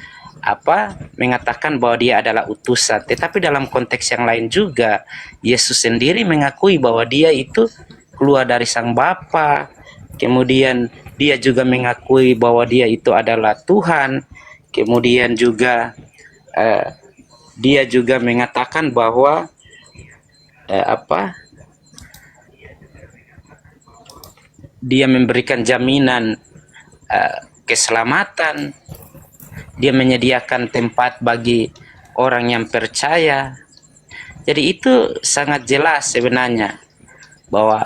mengatakan bahwa dia adalah utusan, tetapi dalam konteks yang lain juga Yesus sendiri mengakui bahwa dia itu keluar dari Sang Bapa. Kemudian dia juga mengakui bahwa dia itu adalah Tuhan. Kemudian juga dia juga mengatakan bahwa dia memberikan jaminan keselamatan. Dia menyediakan tempat bagi orang yang percaya. Jadi itu sangat jelas sebenarnya bahwa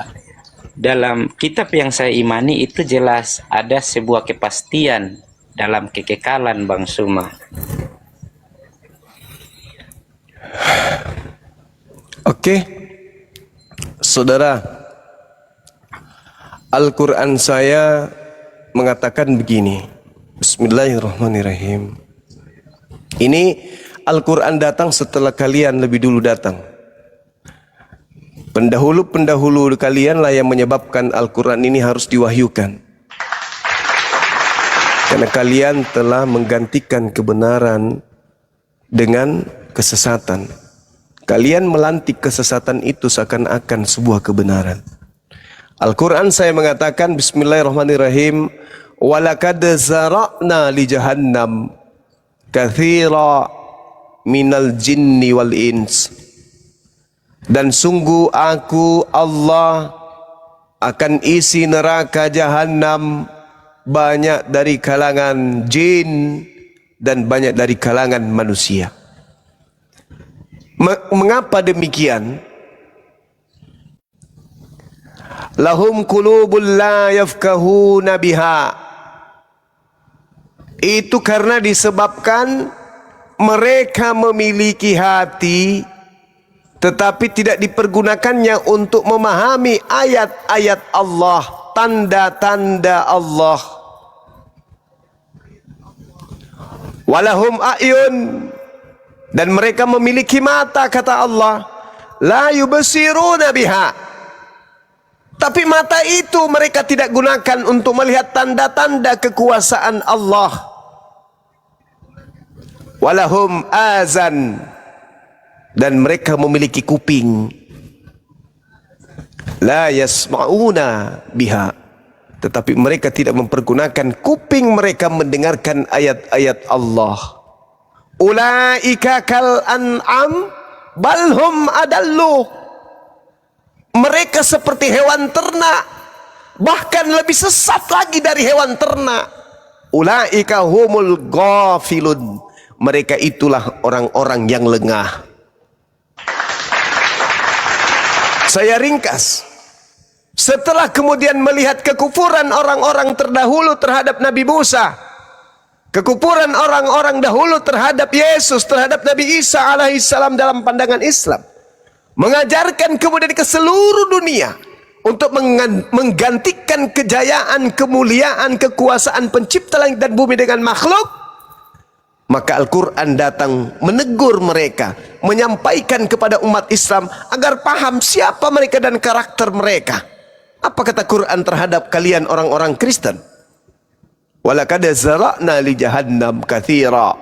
dalam kitab yang saya imani itu jelas ada sebuah kepastian dalam kekekalan Bang Suma. Oke, saudara, Al-Quran saya mengatakan begini. Bismillahirrahmanirrahim. Ini Al-Quran datang setelah kalian lebih dulu datang. Pendahulu-pendahulu kalian lah yang menyebabkan Al-Quran ini harus diwahyukan. Karena kalian telah menggantikan kebenaran dengan kesesatan. Kalian melantik kesesatan itu seakan-akan sebuah kebenaran. Al-Quran saya mengatakan, Bismillahirrahmanirrahim, walaqad zara'na li jahannam katsira minal jinni wal ins. Dan sungguh aku Allah akan isi neraka jahanam banyak dari kalangan jin dan banyak dari kalangan manusia. Mengapa demikian? Lahum qulubun la yafqahuna biha. Itu karena disebabkan mereka memiliki hati tetapi tidak dipergunakannya untuk memahami ayat-ayat Allah, tanda-tanda Allah. Walahum a'yun, dan mereka memiliki mata, kata Allah, la yubsiruna biha. Tapi mata itu mereka tidak gunakan untuk melihat tanda-tanda kekuasaan Allah. Walahum azan, dan mereka memiliki kuping, la yasma'una biha, tetapi mereka tidak mempergunakan kuping mereka mendengarkan ayat-ayat Allah. Ulaika kal an'am balhum adallu. Mereka seperti hewan ternak, bahkan lebih sesat lagi dari hewan ternak. Ulaika humul ghafilun. Mereka itulah orang-orang yang lengah. Saya ringkas. Setelah kemudian melihat kekufuran orang-orang terdahulu terhadap Nabi Musa, kekufuran orang-orang dahulu terhadap Yesus, terhadap Nabi Isa alaihissalam dalam pandangan Islam, mengajarkan kemudian ke seluruh dunia untuk menggantikan kejayaan, kemuliaan, kekuasaan pencipta langit dan bumi dengan makhluk, maka Al-Quran datang menegur mereka, menyampaikan kepada umat Islam agar paham siapa mereka dan karakter mereka. Apa kata Quran terhadap kalian orang-orang Kristen? Walaqad zara'na li jahannam katsira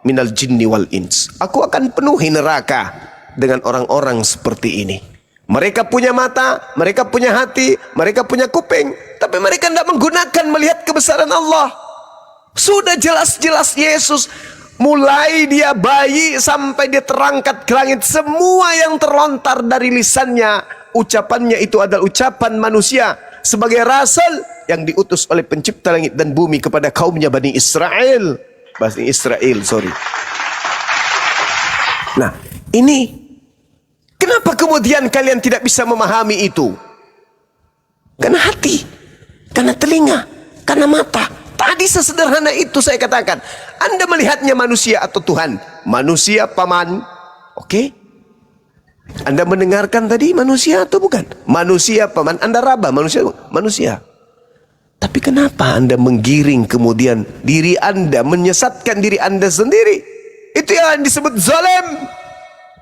minal jinni wal ins. Aku akan penuhi neraka dengan orang-orang seperti ini. Mereka punya mata, mereka punya hati, mereka punya kuping, tapi mereka tidak menggunakan melihat kebesaran Allah. Sudah jelas-jelas Yesus, mulai dia bayi sampai dia terangkat ke langit, semua yang terlontar dari lisannya, ucapannya itu adalah ucapan manusia sebagai rasul yang diutus oleh pencipta langit dan bumi kepada kaumnya Bani Israel. Bani Israel, sorry. Nah, ini kenapa kemudian kalian tidak bisa memahami itu? Karena hati, karena telinga, karena mata. Tadi sesederhana itu saya katakan. Anda melihatnya manusia atau Tuhan? Manusia paman. Oke? Anda mendengarkan tadi manusia atau bukan? Manusia paman. Anda raba manusia. Manusia. Tapi kenapa Anda menggiring kemudian diri Anda, menyesatkan diri Anda sendiri? Itu yang disebut zalim.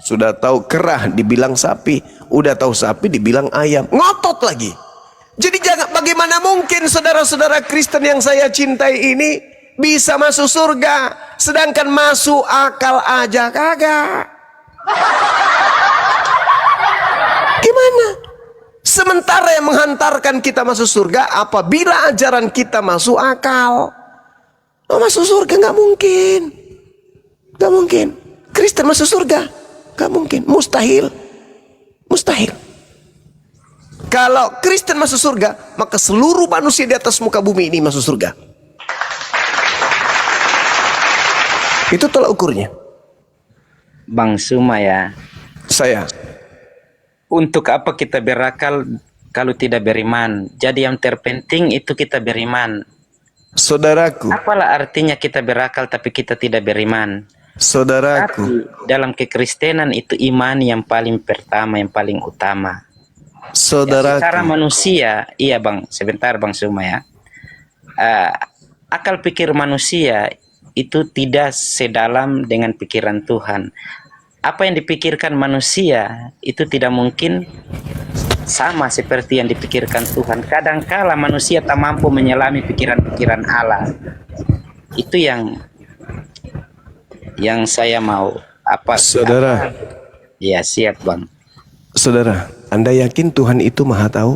Sudah tahu kerah dibilang sapi, udah tahu sapi dibilang ayam. Ngotot lagi. Jadi jangan, bagaimana mungkin saudara-saudara Kristen yang saya cintai ini bisa masuk surga, sedangkan masuk akal aja kagak. Gimana? Sementara yang menghantarkan kita masuk surga apabila ajaran kita masuk akal. Oh, masuk surga nggak mungkin, nggak mungkin. Kristen masuk surga nggak mungkin, mustahil, mustahil. Kalau Kristen masuk surga, maka seluruh manusia di atas muka bumi ini masuk surga. Itu tolak ukurnya. Bang Suma ya. Saya. Untuk apa kita berakal kalau tidak beriman? Jadi yang terpenting itu kita beriman. Saudaraku. Apalah artinya kita berakal tapi kita tidak beriman? Saudaraku. Tapi dalam kekristenan itu iman yang paling pertama, yang paling utama. Saudaraku. Secara manusia, iya bang, sebentar bang Suma ya. Akal pikir manusia itu tidak sedalam dengan pikiran Tuhan. Apa yang dipikirkan manusia itu tidak mungkin sama seperti yang dipikirkan Tuhan. Kadangkala manusia tak mampu menyelami pikiran-pikiran Allah. Itu yang saya mau. Apa? Saudara. Ya siap bang. Saudara, Anda yakin Tuhan itu maha tahu?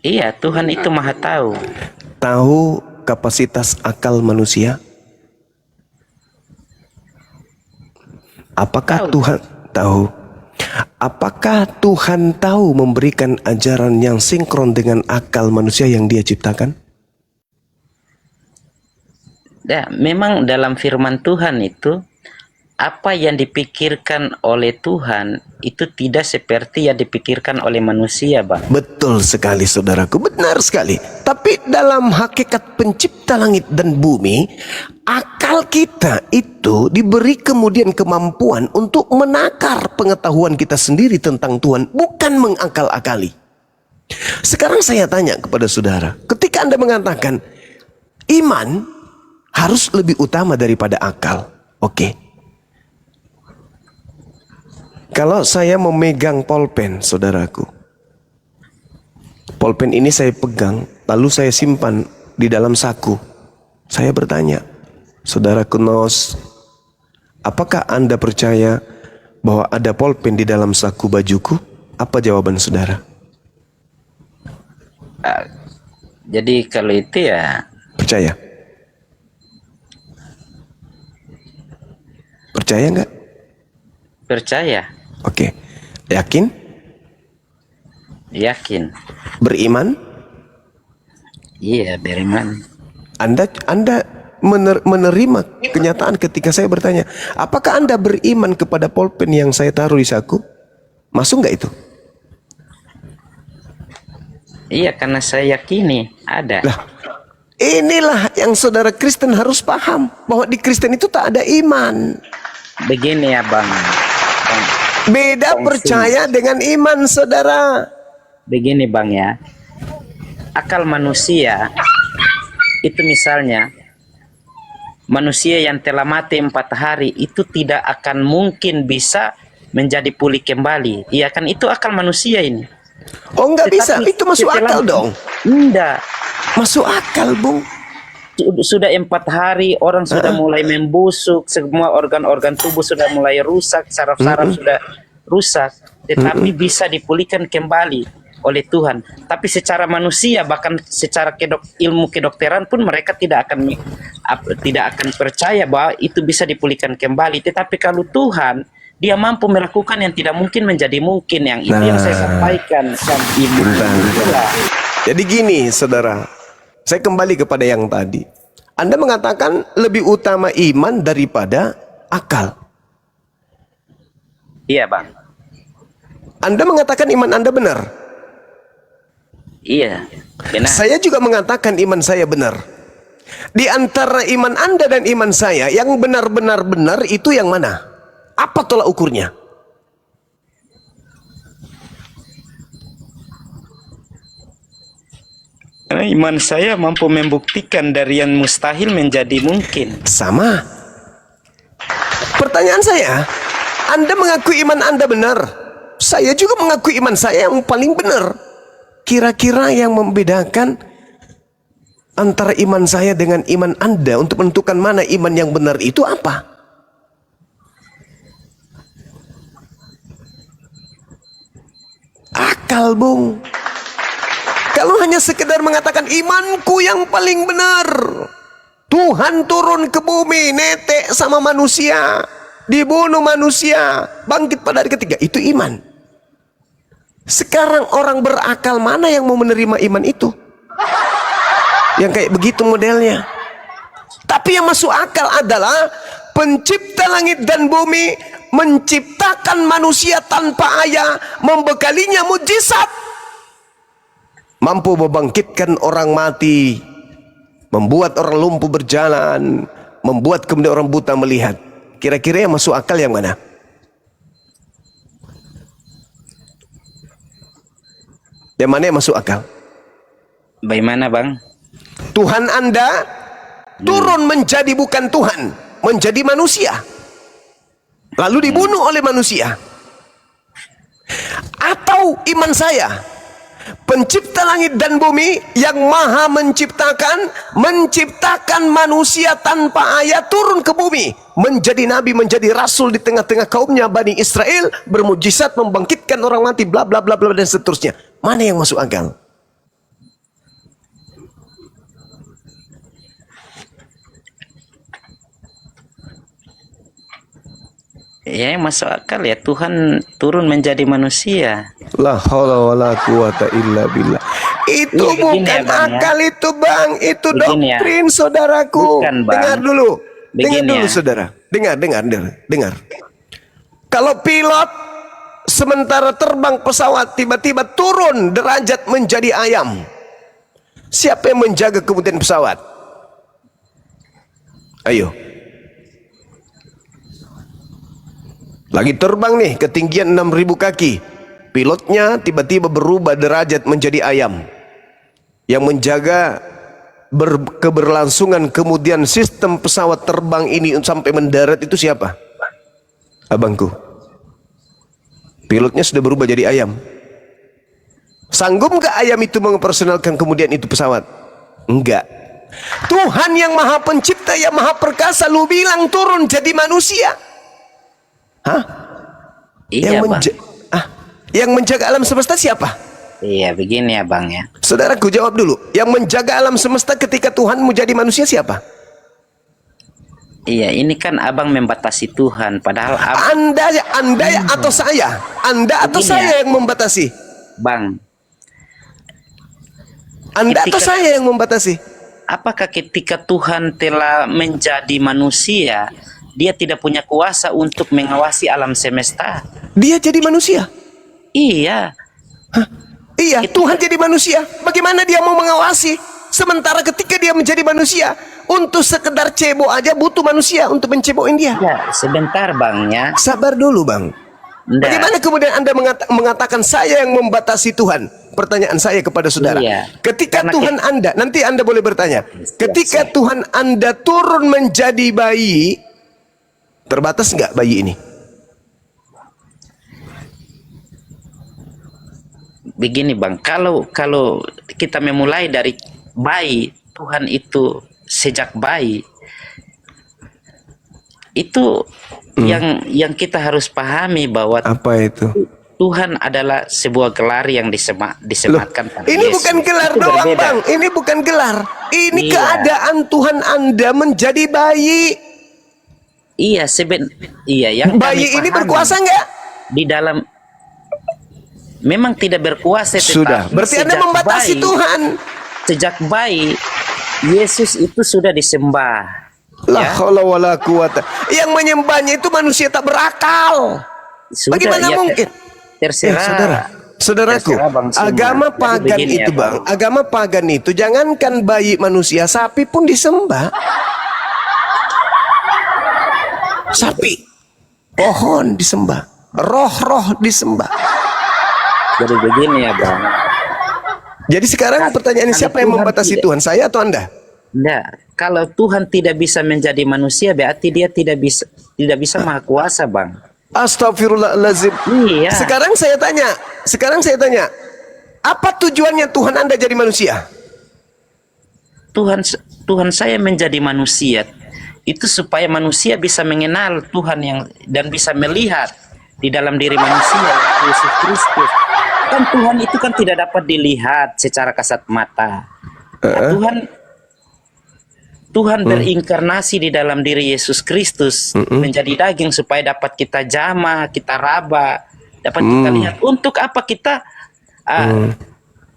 Iya, Tuhan itu maha tahu. Tahu kapasitas akal manusia? Apakah Tahu. Tuhan tahu? Apakah Tuhan tahu memberikan ajaran yang sinkron dengan akal manusia yang Dia ciptakan? Ya, memang dalam firman Tuhan itu apa yang dipikirkan oleh Tuhan itu tidak seperti yang dipikirkan oleh manusia, Bang. Betul sekali saudaraku, benar sekali. Tapi dalam hakikat pencipta langit dan bumi, akal kita itu diberi kemudian kemampuan untuk menakar pengetahuan kita sendiri tentang Tuhan, bukan mengakal-akali. Sekarang saya tanya kepada saudara, ketika Anda mengatakan iman harus lebih utama daripada akal, oke. Kalau saya memegang polpen, saudaraku, polpen ini saya pegang, lalu saya simpan di dalam saku. Saya bertanya, saudaraku Nos, apakah Anda percaya bahwa ada polpen di dalam saku bajuku? Apa jawaban saudara? Jadi kalau itu ya Percaya? Percaya nggak? percaya, Oke. Yakin? yakin. Beriman? Iya, beriman. Anda menerima kenyataan ketika saya bertanya, apakah Anda beriman kepada polpen yang saya taruh di saku? Masuk nggak itu? Iya, karena saya yakini ada. Lah, inilah yang saudara Kristen harus paham, bahwa di Kristen itu tak ada iman. Begini ya, Bang. Beda percaya dengan iman, saudara. Begini, Bang ya. Akal manusia itu misalnya manusia yang telah mati 4 hari itu tidak akan mungkin bisa menjadi pulih kembali. Iya kan, itu akal manusia ini. Oh, nggak bisa, Tetapi itu masuk setelah- akal dong. Enggak. Masuk akal, Bung. Sudah 4 hari orang sudah mulai membusuk, semua organ-organ tubuh sudah mulai rusak, saraf-saraf sudah rusak, tetapi bisa dipulihkan kembali oleh Tuhan. Tapi secara manusia, bahkan secara ilmu kedokteran pun mereka tidak akan percaya bahwa itu bisa dipulihkan kembali. Tetapi kalau Tuhan, Dia mampu melakukan yang tidak mungkin menjadi mungkin. Yang itu yang saya sampaikan sama ibu. Itulah. Jadi gini, saudara, saya kembali kepada yang tadi. Anda mengatakan lebih utama iman daripada akal. Iya, Bang. Anda mengatakan iman Anda benar. Iya, benar. Saya juga mengatakan iman saya benar. Di antara iman Anda dan iman saya, yang benar-benar benar itu yang mana? Apa tolak ukurnya? Karena iman saya mampu membuktikan dari yang mustahil menjadi mungkin. Sama. Pertanyaan saya, Anda mengakui iman Anda benar. Saya juga mengakui iman saya yang paling benar. Kira-kira yang membedakan antara iman saya dengan iman Anda untuk menentukan mana iman yang benar itu apa? Akal, Bung. Kalau hanya sekedar mengatakan imanku yang paling benar, Tuhan turun ke bumi, netek sama manusia, dibunuh manusia, bangkit pada hari ketiga, itu iman. Sekarang orang berakal mana yang mau menerima iman itu? Yang kayak begitu modelnya. Tapi yang masuk akal adalah pencipta langit dan bumi menciptakan manusia tanpa ayah, membekalinya mujizat, mampu membangkitkan orang mati, membuat orang lumpuh berjalan, membuat kemudian orang buta melihat. Kira-kira yang masuk akal yang mana? Yang mana yang masuk akal? Bagaimana, Bang? Tuhan Anda turun menjadi bukan Tuhan, menjadi manusia, lalu dibunuh oleh manusia. Atau iman saya, pencipta langit dan bumi yang maha menciptakan manusia tanpa ayah, turun ke bumi, menjadi nabi, menjadi rasul di tengah-tengah kaumnya Bani Israel, bermujizat, membangkitkan orang mati, bla bla bla bla dan seterusnya. Mana yang masuk akal? Ya, masuk akal ya, Tuhan turun menjadi manusia. La haula wala quwata illa billah. Itu Iya, begini bukan ya, Bang, ya. akal itu Bang, itu Begini ya. doktrin saudaraku. Bukan, Bang. Dengar dulu. Dengar Begini dulu ya. saudara. Dengar. Kalau pilot sementara terbang pesawat tiba-tiba turun derajat menjadi ayam. Siapa yang menjaga kemudian pesawat? Ayo. Lagi terbang nih, ketinggian 6.000 kaki. Pilotnya tiba-tiba berubah derajat menjadi ayam. Yang menjaga keberlangsungan kemudian sistem pesawat terbang ini sampai mendarat itu siapa? Abangku. Pilotnya sudah berubah jadi ayam. Sanggup nggak ayam itu mempersonalkan kemudian itu pesawat? Enggak. Tuhan yang maha pencipta, yang maha perkasa, lu bilang turun jadi manusia. Hah? Iya, Bang. Yang menjaga alam semesta siapa? Iya, begini ya, Bang ya. Saudaraku jawab dulu. Yang menjaga alam semesta ketika Tuhan menjadi manusia siapa? Iya, ini kan Abang membatasi Tuhan, padahal Anda atau saya? Anda atau Begini saya ya. yang membatasi? Bang, Anda atau Ketika- saya yang membatasi? apakah ketika Tuhan telah menjadi manusia, dia tidak punya kuasa untuk mengawasi alam semesta? Dia jadi manusia. Iya, Iya, Tuhan jadi manusia. Bagaimana dia mau mengawasi? Sementara ketika dia menjadi manusia, untuk sekedar cebok aja butuh manusia untuk mencebokin dia. ya, sebentar Bang ya. Sabar dulu Bang. Nggak. Bagaimana kemudian Anda mengatakan saya yang membatasi Tuhan? Pertanyaan saya kepada saudara. Iya. Ketika Karena Tuhan Anda, nanti Anda boleh bertanya. Ketika siap. Tuhan Anda turun menjadi bayi, terbatas nggak bayi ini? Begini Bang, kalau kita memulai dari bayi, Tuhan itu sejak bayi itu yang kita harus pahami bahwa Apa itu? Tuhan adalah sebuah gelar yang disematkan pada Ini Yesus. bukan gelar Itu doang berbeda. Bang. Ini bukan gelar. Ini Iya. keadaan Tuhan Anda menjadi bayi. Iya, yang Bayi kami ini pahami berkuasa nggak? di dalam memang tidak berkuasa, Sudah. tetapi Berarti Anda sejak membatasi bayi- Tuhan. Sejak bayi Yesus itu sudah disembah. La Ya. haula wala quwata. Yang menyembahnya itu manusia tak berakal. Sudah, Bagaimana ya, mungkin? Terserah. Saudaraku, Terserah Bang Suma. agama Jadi pagan begini ya, itu Bang, agama pagan itu jangankan bayi manusia, sapi pun disembah. Sapi, pohon disembah, roh-roh disembah. Jadi begini ya Bang. Jadi sekarang pertanyaannya siapa yang Tuhan membatasi tidak- Tuhan, saya atau Anda? Enggak, kalau Tuhan tidak bisa menjadi manusia berarti dia tidak bisa maha kuasa Bang. Astagfirullahaladzim. Iya. Sekarang saya tanya, apa tujuannya Tuhan Anda jadi manusia? Tuhan saya menjadi manusia itu supaya manusia bisa mengenal Tuhan dan bisa melihat di dalam diri manusia Yesus Kristus. Kan Tuhan itu kan tidak dapat dilihat secara kasat mata. Nah, Tuhan berinkarnasi di dalam diri Yesus Kristus menjadi daging supaya dapat kita jamah, kita raba, dapat kita lihat. Untuk apa kita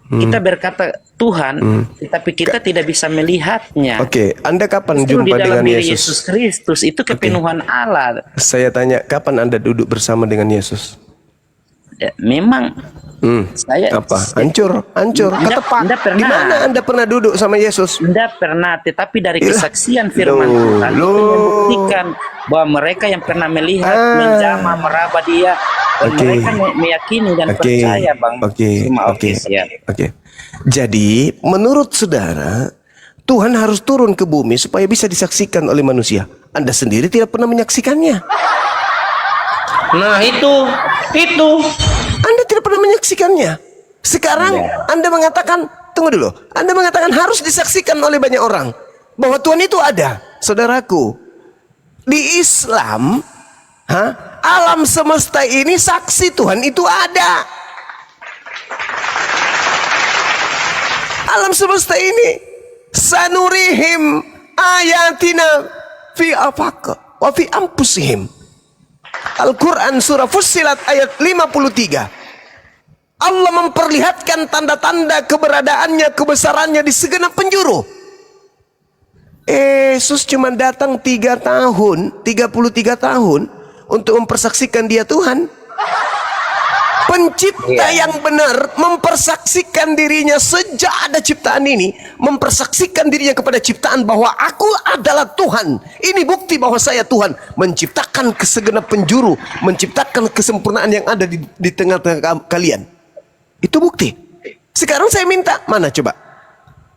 kita berkata Tuhan, tetapi kita tidak bisa melihatnya. Oke, Anda kapan Justru di jumpa dalam dengan diri Yesus? Yesus Kristus itu kepenuhan Allah. Saya tanya, kapan Anda duduk bersama dengan Yesus? Memang saya Apa? Hancur. Ketepak. Nggak pernah. Di mana Anda pernah duduk sama Yesus? tidak pernah, tetapi dari Iyalah. kesaksian firman Loh, Tuhan itu loh. membuktikan bahwa mereka yang pernah melihat, menjamah, meraba dia, dan Oke. mereka meyakini dan percaya, Bang. Oke. Jadi, menurut saudara, Tuhan harus turun ke bumi supaya bisa disaksikan oleh manusia. Anda sendiri tidak pernah menyaksikannya. Nah itu. Anda tidak pernah menyaksikannya. Sekarang Anda mengatakan, tunggu dulu. Anda mengatakan harus disaksikan oleh banyak orang bahwa Tuhan itu ada. Saudaraku, di Islam, alam semesta ini saksi Tuhan itu ada. Alam semesta ini sanurihim ayatina fi afaq wa fi anfusihim. Al-Quran surah Fussilat ayat 53. Allah memperlihatkan tanda-tanda keberadaannya, kebesarannya di segenap penjuru. Yesus cuma datang 33 tahun untuk mempersaksikan dia Tuhan. Pencipta yang benar mempersaksikan dirinya sejak ada ciptaan ini, mempersaksikan dirinya kepada ciptaan bahwa aku adalah Tuhan. Ini bukti bahwa saya Tuhan, menciptakan kesegenap penjuru, menciptakan kesempurnaan yang ada di tengah-tengah kalian. Itu bukti. Sekarang saya minta, mana coba?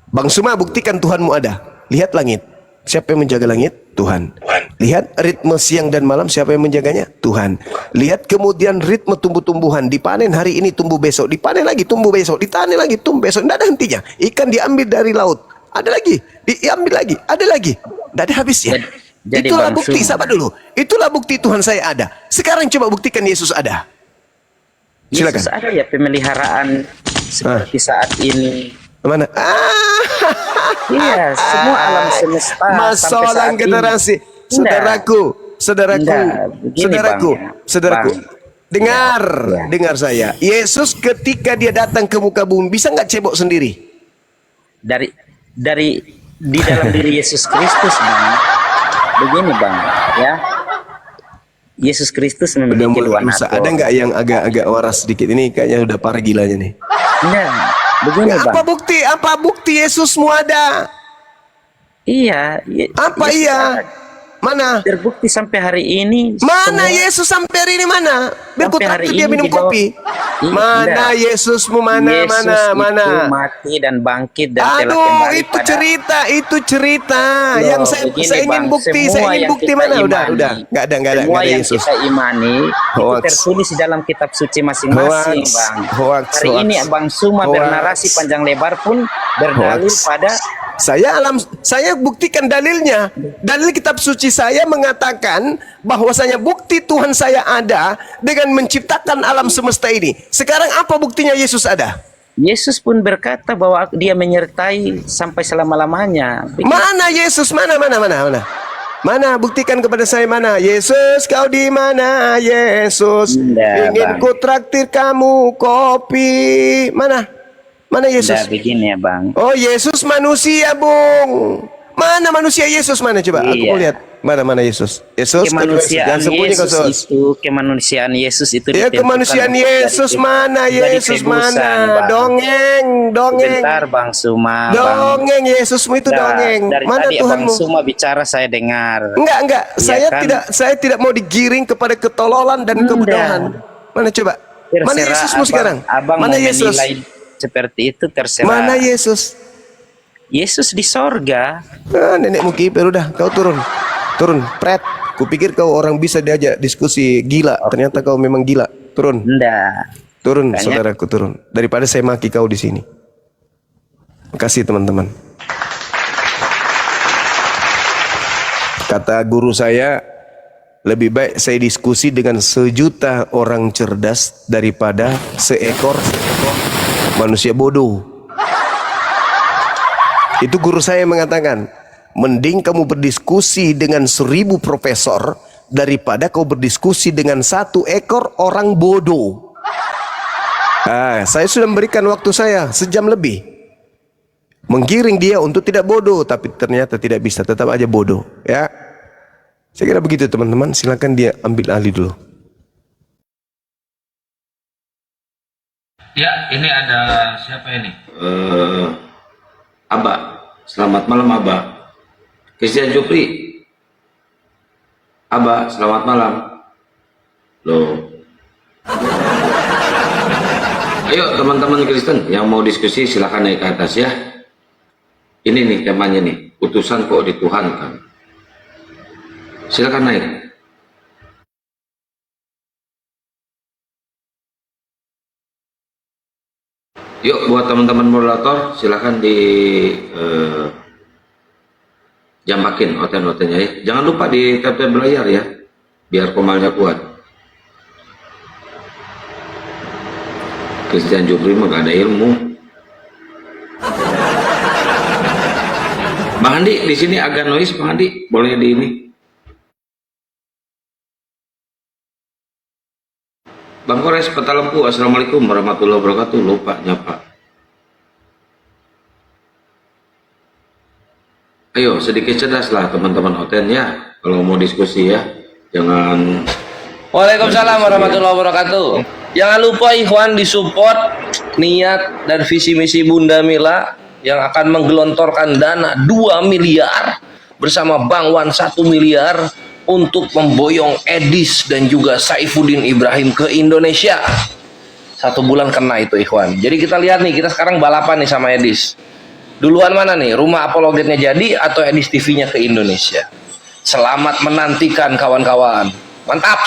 Bang Suma, buktikan Tuhanmu ada. Lihat langit. Siapa yang menjaga langit? Tuhan. Lihat ritme siang dan malam, siapa yang menjaganya? Tuhan. Lihat kemudian ritme tumbuh-tumbuhan. Dipanen hari ini, tumbuh besok. Dipanen lagi, tumbuh besok. Dipanen lagi, tumbuh besok. Tidak ada hentinya. Ikan diambil dari laut. Ada lagi. Diambil lagi. Ada lagi. Tidak ada habisnya. Jadi Itulah Bang bukti. Suma. Sabar dulu. Itulah bukti Tuhan saya ada. Sekarang coba buktikan Yesus ada. Silakan. Yesus ada ya pemeliharaan seperti saat ini. Mana? Iya, semua alam semesta sampai Masalah saat generasi. ini. Saudaraku, Begini, saudaraku, Bang, ya. saudaraku. Bang. Dengar, Ya. dengar saya. Yesus ketika dia datang ke muka bumi bisa nggak cebok sendiri? dari di dalam diri Yesus Kristus, Bang. Begini, Bang, ya. Yesus Kristus Udah memiliki mulai dua rusak. natur. Ada nggak yang agak-agak waras sedikit? Ini kayaknya udah parah gilanya nih. Nah, begini, Apa Bang. bukti? Apa bukti Yesusmu ada? Iya. Apa Yesus iya? ada. Mana? Terbukti sampai hari ini. Mana semua- Yesus sampai hari ini mana? Biar ku Sampai hari traktir dia ini minum di bawah- kopi. Iya, Mana iya. Yesusmu? Mana? Yesus Mana? itu mati dan bangkit dan telah Aduh, kembali itu pada cerita, itu cerita. Loh, Yang begini, saya ingin Bang, bukti, semua saya ingin yang bukti kita mana? Udah, imani, nggak ada semua yang Yesus. kita imani itu Hoax. tertulis di dalam kitab suci masing-masing, Hoax, Bang. hoax, Hari hoax. ini Bang Suma Hoax. bernarasi panjang lebar pun berdalil Hoax. pada Saya buktikan dalilnya. Dalil kitab suci saya mengatakan bahwasanya bukti Tuhan saya ada dengan menciptakan alam semesta ini. Sekarang apa buktinya Yesus ada? Yesus pun berkata bahwa dia menyertai sampai selama-lamanya. Mana Yesus? Mana? Mana? Buktikan kepada saya mana? Yesus, kau di mana? Yesus, Nggak, ingin Bang. ku traktir kamu kopi. Mana? Mana Yesus? Nah, begini ya, Bang. Oh, Yesus manusia, Bung. Mana manusia Yesus? Mana coba? Aku Iya. mau lihat. Mana Yesus? Yesus, Kemanusiaan jangan sembunyi kau, Yesus Sos. itu, kemanusiaan Yesus itu Ya, ditentukan kemanusiaan dari- Yesus mana? dari Yesus tebusan, mana? Bang. Dongeng. Bentar, Bang Suma. Bang. Dongeng, Yesusmu itu Nah, dongeng. dari Mana tadi Bang Tuhanmu? Suma bicara saya dengar. Enggak. Iya kan? Saya tidak mau digiring kepada ketololan dan Enggak. kebodohan. Mana coba? Mana Terserah Yesusmu abang, sekarang? Abang Mana mau Yesus? menilai seperti itu terserah. Mana Yesus? Yesus di sorga. Nenekmu kiper udah, kau turun. Turun, pret. Kupikir kau orang bisa diajak diskusi gila. Ternyata kau memang gila. Turun. Enggak. Turun, Makanya- saudaraku, turun. Daripada saya maki kau di sini. Makasih teman-teman. Kata guru saya, lebih baik saya diskusi dengan 1.000.000 orang cerdas daripada seekor manusia bodoh. Itu guru saya mengatakan, mending kamu berdiskusi dengan 1.000 profesor daripada kau berdiskusi dengan 1 ekor orang bodoh. Saya sudah memberikan waktu saya sejam lebih menggiring dia untuk tidak bodoh, tapi ternyata tidak bisa, tetap aja bodoh. Ya, saya kira begitu teman-teman. Silakan dia ambil alih dulu. Ya, ini ada siapa ini? Aba. Selamat malam, Aba. Christian Jupri. Aba, selamat malam. Loh. Ayo teman-teman Kristen yang mau diskusi silahkan naik ke atas ya. Ini nih temanya nih, utusan kok dituhankan. Silakan naik. Yuk buat teman-teman moderator silahkan di jampakin oten-otennya ya. Jangan lupa di tap-tap berlayar ya, biar komalnya kuat. Christian Jupri mah gak ada ilmu. Bang Andi di sini agak noise, Bang Andi boleh di ini. Bang Kores Petalempu, assalamualaikum warahmatullahi wabarakatuh. Lupa nyapa. Ayo sedikit cerdas lah teman-teman Oten ya, kalau mau diskusi ya, jangan. Waalaikumsalam warahmatullahi wabarakatuh. Jangan lupa Ikhwan disupport niat dan visi misi Bunda Mila yang akan menggelontorkan dana 2 miliar bersama Bang Wan 1 miliar untuk memboyong Edis dan juga Saifuddin Ibrahim ke Indonesia. 1 bulan kena itu Ikhwan. Jadi kita lihat nih, kita sekarang balapan nih sama Edis. Duluan mana nih? Rumah Apologetnya jadi atau Edis TV-nya ke Indonesia? Selamat menantikan kawan-kawan. Mantap.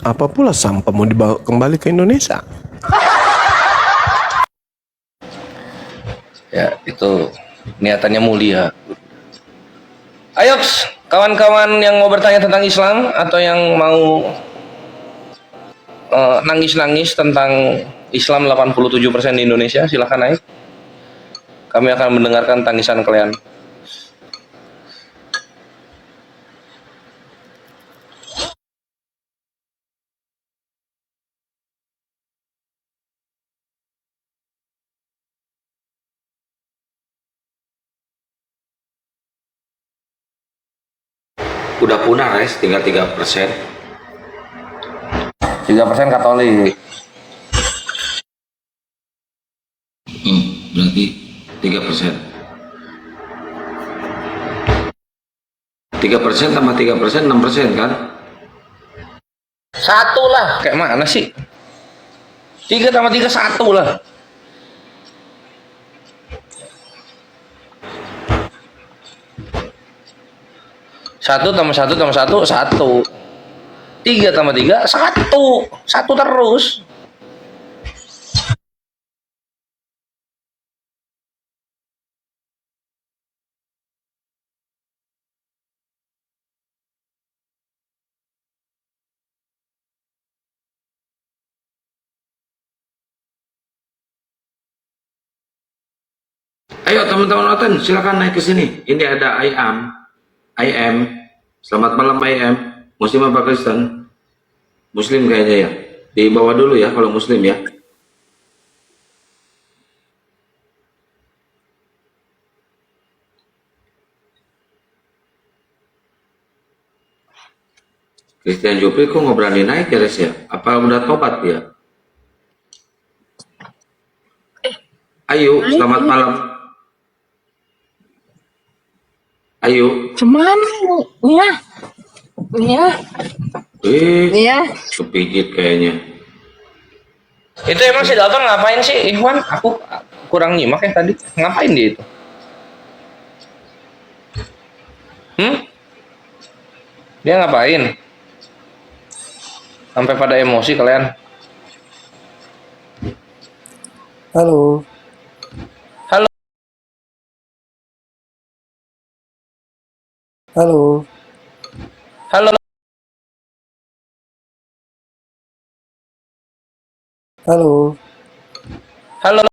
Apa pula sampah mau dibawa kembali ke Indonesia? Ya, itu niatannya mulia. Ayo, kawan-kawan yang mau bertanya tentang Islam atau yang mau nangis-nangis tentang Islam 87% di Indonesia, silahkan naik. Kami akan mendengarkan tangisan kalian. Udah punah Res, tinggal 3%. 3% Katolik. Berarti 3%. 3% tambah 3%, 6% kan? 1 lah. Kayak mana sih? 3 tambah 3, 1 lah. 1 tambah 1 tambah 1, 1. 3 tambah 3, 1. 1 terus. Ayo teman-teman Oten, silakan naik ke sini. Ini ada IM. Selamat malam IM. Muslim apa Kristen? Muslim kayaknya ya. Di bawah dulu ya kalau Muslim ya. Christian Jupri kok nggak berani naik ya Res ya? Apa udah tobat ya? Ayo, selamat malam. Ayo. Cuman ya. Kepijit kayaknya. Itu emang si Dalton ngapain sih, Ikhwan? Aku kurang nyimak ya tadi. Ngapain dia itu? Dia ngapain? Sampai pada emosi kalian. Halo. Halo. Halo. Halo. Halo. Halo.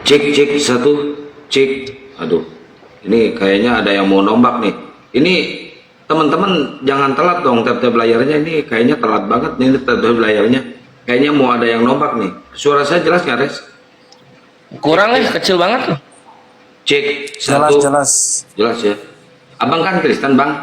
Cek 1, cek. Aduh, ini kayaknya ada yang mau nombak nih. Ini teman-teman jangan telat dong tab-tab layarnya, ini kayaknya telat banget nih tab-tab layarnya. Kayaknya mau ada yang nombak nih. Suara saya jelas nggak Res? Kurang nih, kecil banget. Cek 1. Jelas ya. Abang kan Kristen Bang?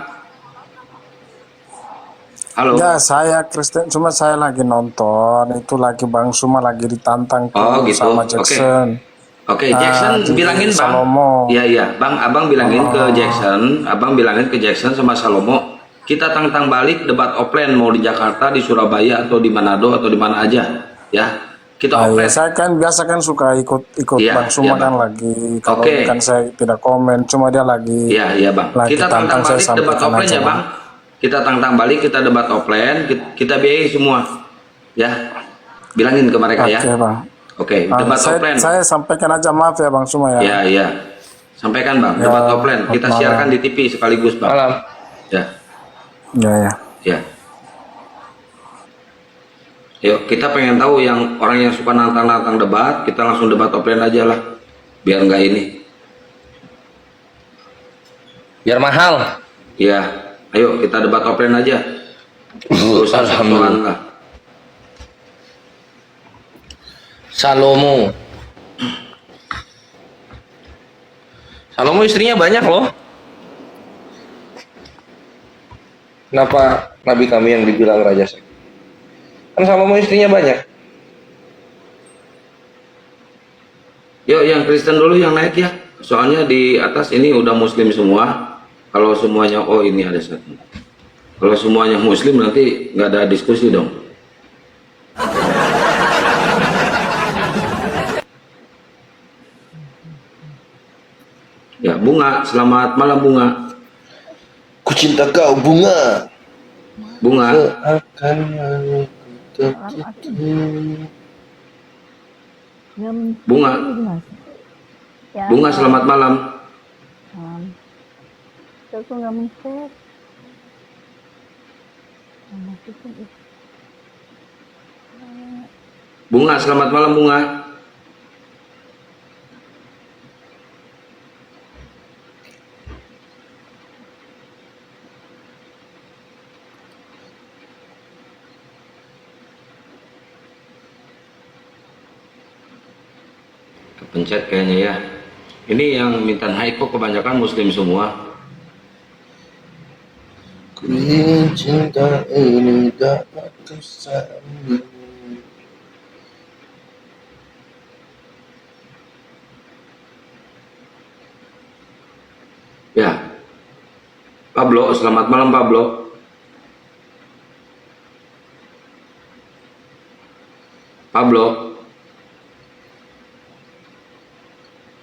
Halo. Ya, saya Kristen, cuma saya lagi nonton. Itu lagi Bang Suma lagi ditantang Oh gitu. sama Jackson. Oke, Jackson jadi bilangin Bang. Salomo. Iya, Bang, Abang bilangin ke Jackson, Abang bilangin ke Jackson sama Salomo. kita tantang balik debat offline, mau di Jakarta, di Surabaya, atau di Manado, atau di mana aja, ya. Kita Ah, iya, offline. saya kan biasa kan suka ikut Iya, Bang Suma iya, kan Bang. lagi. Kalau Oke. kan saya tidak komen, cuma dia lagi. Iya, iya Bang. Lagi Kita tantang saya balik debat sampaikan offline aja, ya Bang. Kita tantang balik, kita debat offline, kita biayai semua, ya. Bilangin ke mereka ya. Oke Bang. Oke, Ah, debat offline. saya sampaikan aja, maaf ya Bang Suma ya. Ya, iya. Sampaikan Bang, Ya, debat offline. Kita malam. siarkan di TV sekaligus Bang. Malam. Ya, Ya ya. ya. Yuk, kita pengen tahu yang orang yang suka nantang-nantang debat, kita langsung debat offline aja lah. Biar nggak ini. Biar mahal. Iya, ayo kita debat offline aja. Nggak usah sok-sokan lah. Salomo. Salomo istrinya banyak loh. Kenapa Nabi kami yang dibilang raja seks? Kan Salomo istrinya banyak. Yuk, yang Kristen dulu yang naik ya. Soalnya di atas ini udah Muslim semua. Kalau semuanya, oh ini ada satu. Kalau semuanya Muslim nanti nggak ada diskusi dong. Ya, Bunga, selamat malam Bunga. Ku cinta kau bunga. Bunga, Akan Bunga, Bunga, selamat malam. Aku nggak men-share. Bunga, selamat malam Bunga. Kepencet kayaknya ya. Ini yang minta naik kok kebanyakan Muslim semua. Ku ingin cinta ini dapat tersambung. Ya, Pablo, selamat malam Pablo. Pablo,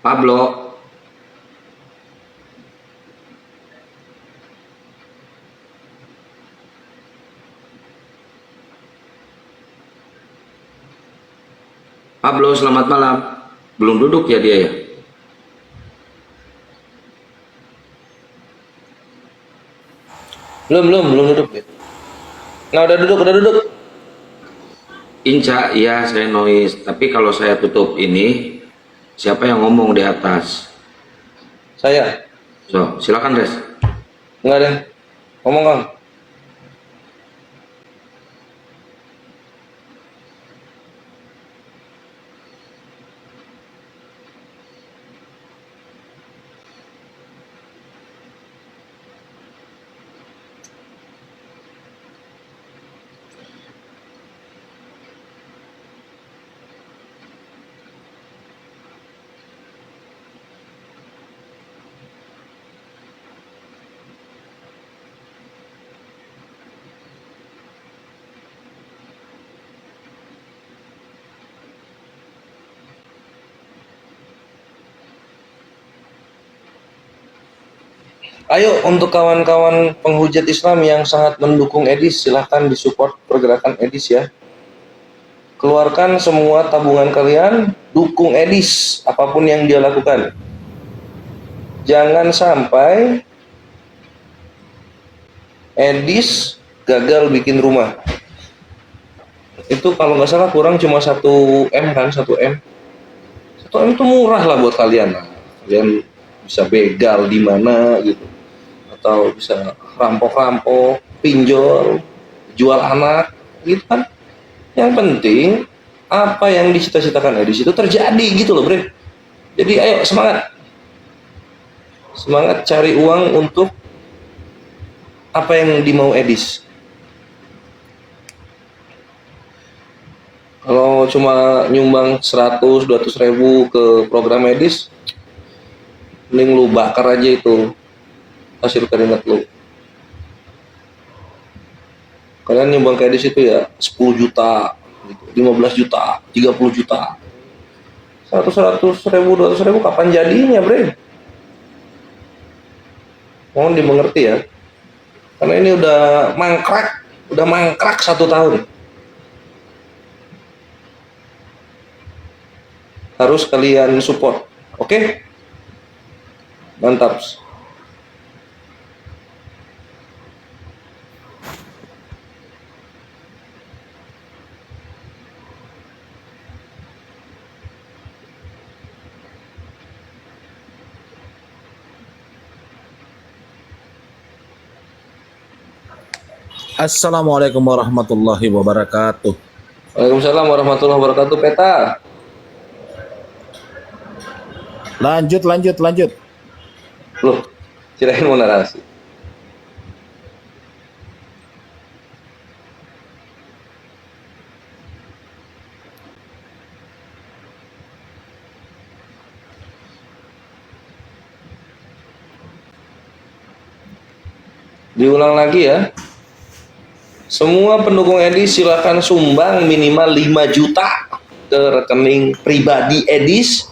Pablo, Pablo, selamat malam. Belum duduk ya dia ya? Belum duduk ya. Nah, udah duduk. Inca, iya saya noise. Tapi kalau saya tutup ini, siapa yang ngomong di atas? Saya. So, silakan Res. Enggak ada. Ngomong Kang. Ayo untuk kawan-kawan penghujat Islam yang sangat mendukung Edis, silahkan disupport pergerakan Edis ya. Keluarkan semua tabungan kalian, dukung Edis apapun yang dia lakukan. Jangan sampai Edis gagal bikin rumah. Itu kalau nggak salah kurang cuma 1M kan, 1M. 1M itu murah lah buat kalian. Kalian bisa begal di mana gitu. Atau bisa rampok-rampok, pinjol, jual anak, gitu kan. Yang penting apa yang dicita-citakan Edis itu terjadi gitu loh, Bre. Jadi ayo semangat. Semangat cari uang untuk apa yang dimau Edis. Kalau cuma nyumbang 100-200 ribu ke program Edis, mending lu bakar aja itu hasil keringat lu. kemarin nyumbang ke Edis itu ya 10 juta, gitu, 15 juta, 30 juta. 100 ribu, 200 ribu kapan jadinya, bre? Mohon dimengerti ya. Karena ini udah mangkrak 1 tahun. Harus kalian support, oke? Mantap. Assalamualaikum warahmatullahi wabarakatuh. Waalaikumsalam warahmatullahi wabarakatuh. Peta. Lanjut. Loh, kirain mau narasi. Diulang lagi ya. Semua pendukung Edis silakan sumbang minimal 5 juta ke rekening pribadi Edis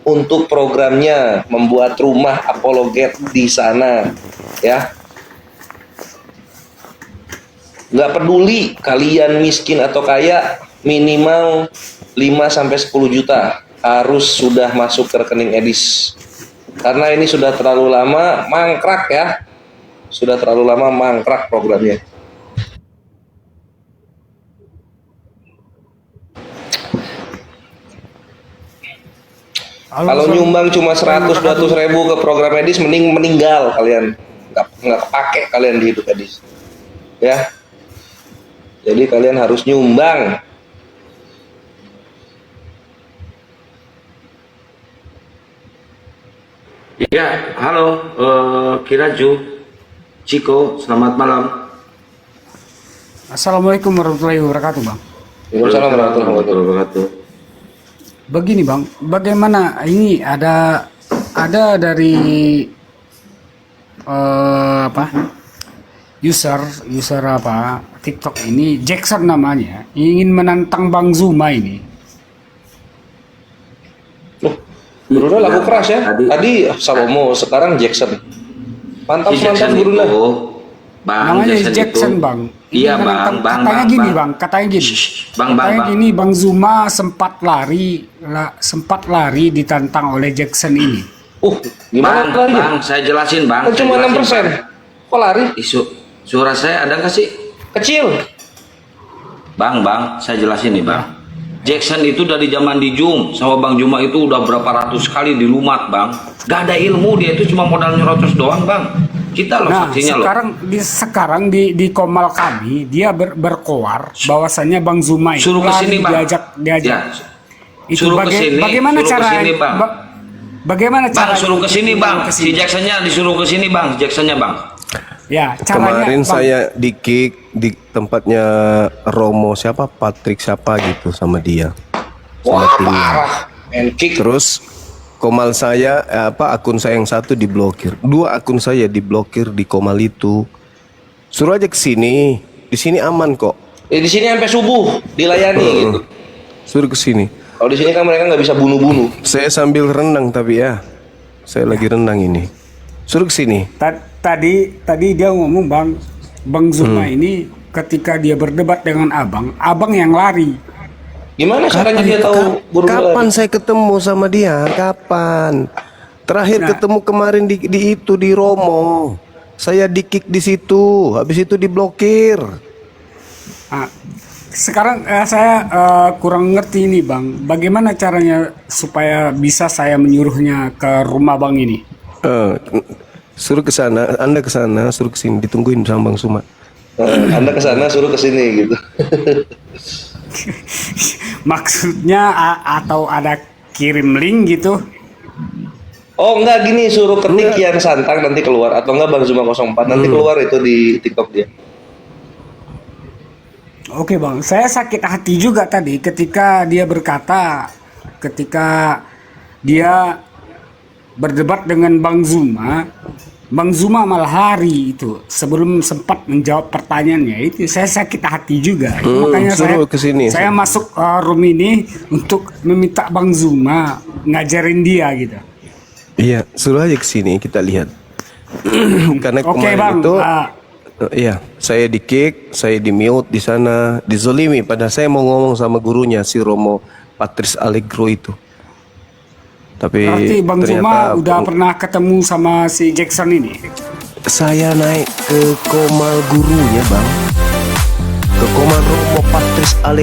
untuk programnya membuat rumah apologet di sana ya. Nggak peduli kalian miskin atau kaya, minimal 5-10 juta harus sudah masuk ke rekening Edis. Karena ini sudah terlalu lama mangkrak ya. Sudah terlalu lama mangkrak programnya. Kalau nyumbang cuma 100-200 ribu ke program Edis, mending meninggal kalian. Nggak kepake kalian di hidup Edis. Ya. Jadi kalian harus nyumbang. Ya, halo, Kiraju, Ciko, selamat malam. Assalamualaikum warahmatullahi wabarakatuh, Bang. Waalaikumsalam warahmatullahi wabarakatuh. Begini, Bang, bagaimana ini ada dari user apa TikTok ini, Jackson namanya, ingin menantang Bang Zuma ini. Guruna lagu keras ya. Tadi Salomo, sekarang Jackson. Mantap Guruna. Namanya Jackson, Bang. Iya, Bang. Katanya gini, Bang. Katanya gini, Bang Zuma sempat lari ditantang oleh Jackson ini. Gimana larinya? Bang, saya jelasin, Bang. Kan cuma 6%. Kok lari? Suara saya ada nggak sih? Kecil. Bang, saya jelasin nih, Bang. Jackson itu dari zaman di Zoom sama Bang Zuma itu udah berapa ratus kali dilumat, Bang. Gak ada ilmu, dia itu cuma modal nyerocos doang, Bang. Kita loh saksinya loh. Sekarang di Komal kami dia berkoar bahwasannya Bang Zuma itu suruh kesini, Bang. diajak. Ya. Itu suruh kesini, bagaimana caranya, Bang? Bagaimana Bang, cara suruh kesini, Bang. Si Jacksonnya disuruh kesini, Bang. Jacksonnya, Bang. Ya, caranya, Kemarin Bang. saya di kick di tempatnya Romo siapa, Patrick siapa gitu sama dia. Sama timnya. Parah. Terus Komal saya akun saya yang satu diblokir. 2 akun saya diblokir di Komal itu. Suruh aja ke sini. Di sini aman kok. Di sini sampai subuh dilayani gitu. Suruh ke sini. Kalau di sini kan mereka nggak bisa bunuh-bunuh. Saya sambil renang tapi ya. Saya lagi renang ini. Suruh ke sini. Tadi dia ngomong Bang Zuma ini ketika dia berdebat dengan abang yang lari. Gimana caranya dia tahu Kapan saya ketemu sama dia? Kapan? Terakhir ketemu kemarin di Romo. Saya di-kick di situ, habis itu diblokir. Sekarang saya kurang ngerti ini, Bang. Bagaimana caranya supaya bisa saya menyuruhnya ke rumah Bang ini? Suruh ke sana, Anda ke sana, suruh ke sini, ditungguin sama Bang Suma. Anda ke sana, suruh ke sini gitu. Maksudnya atau ada kirim link gitu? Oh enggak, gini, suruh ketik Kian Santang nanti keluar, atau enggak Bang Zuma 04 nanti keluar itu di TikTok dia. Oke, Bang, saya sakit hati juga tadi ketika dia berkata, ketika dia berdebat dengan Bang Zuma Bang Zuma Malhari itu sebelum sempat menjawab pertanyaannya itu saya sakit hati juga. Makanya suruh kesini. saya masuk room ini untuk meminta Bang Zuma ngajarin dia gitu. Iya, suruh aja ke sini kita lihat. Karena Oke, kemarin Bang. itu iya, saya di kick, saya di mute di sana, dizolimi padahal saya mau ngomong sama gurunya si Romo Patrice Allegro itu. Tapi Berarti Bang Zuma ternyata udah pernah ketemu sama si Jackson ini. saya naik ke komal gurunya, Bang. Ke komal Romo Patrice Allegro.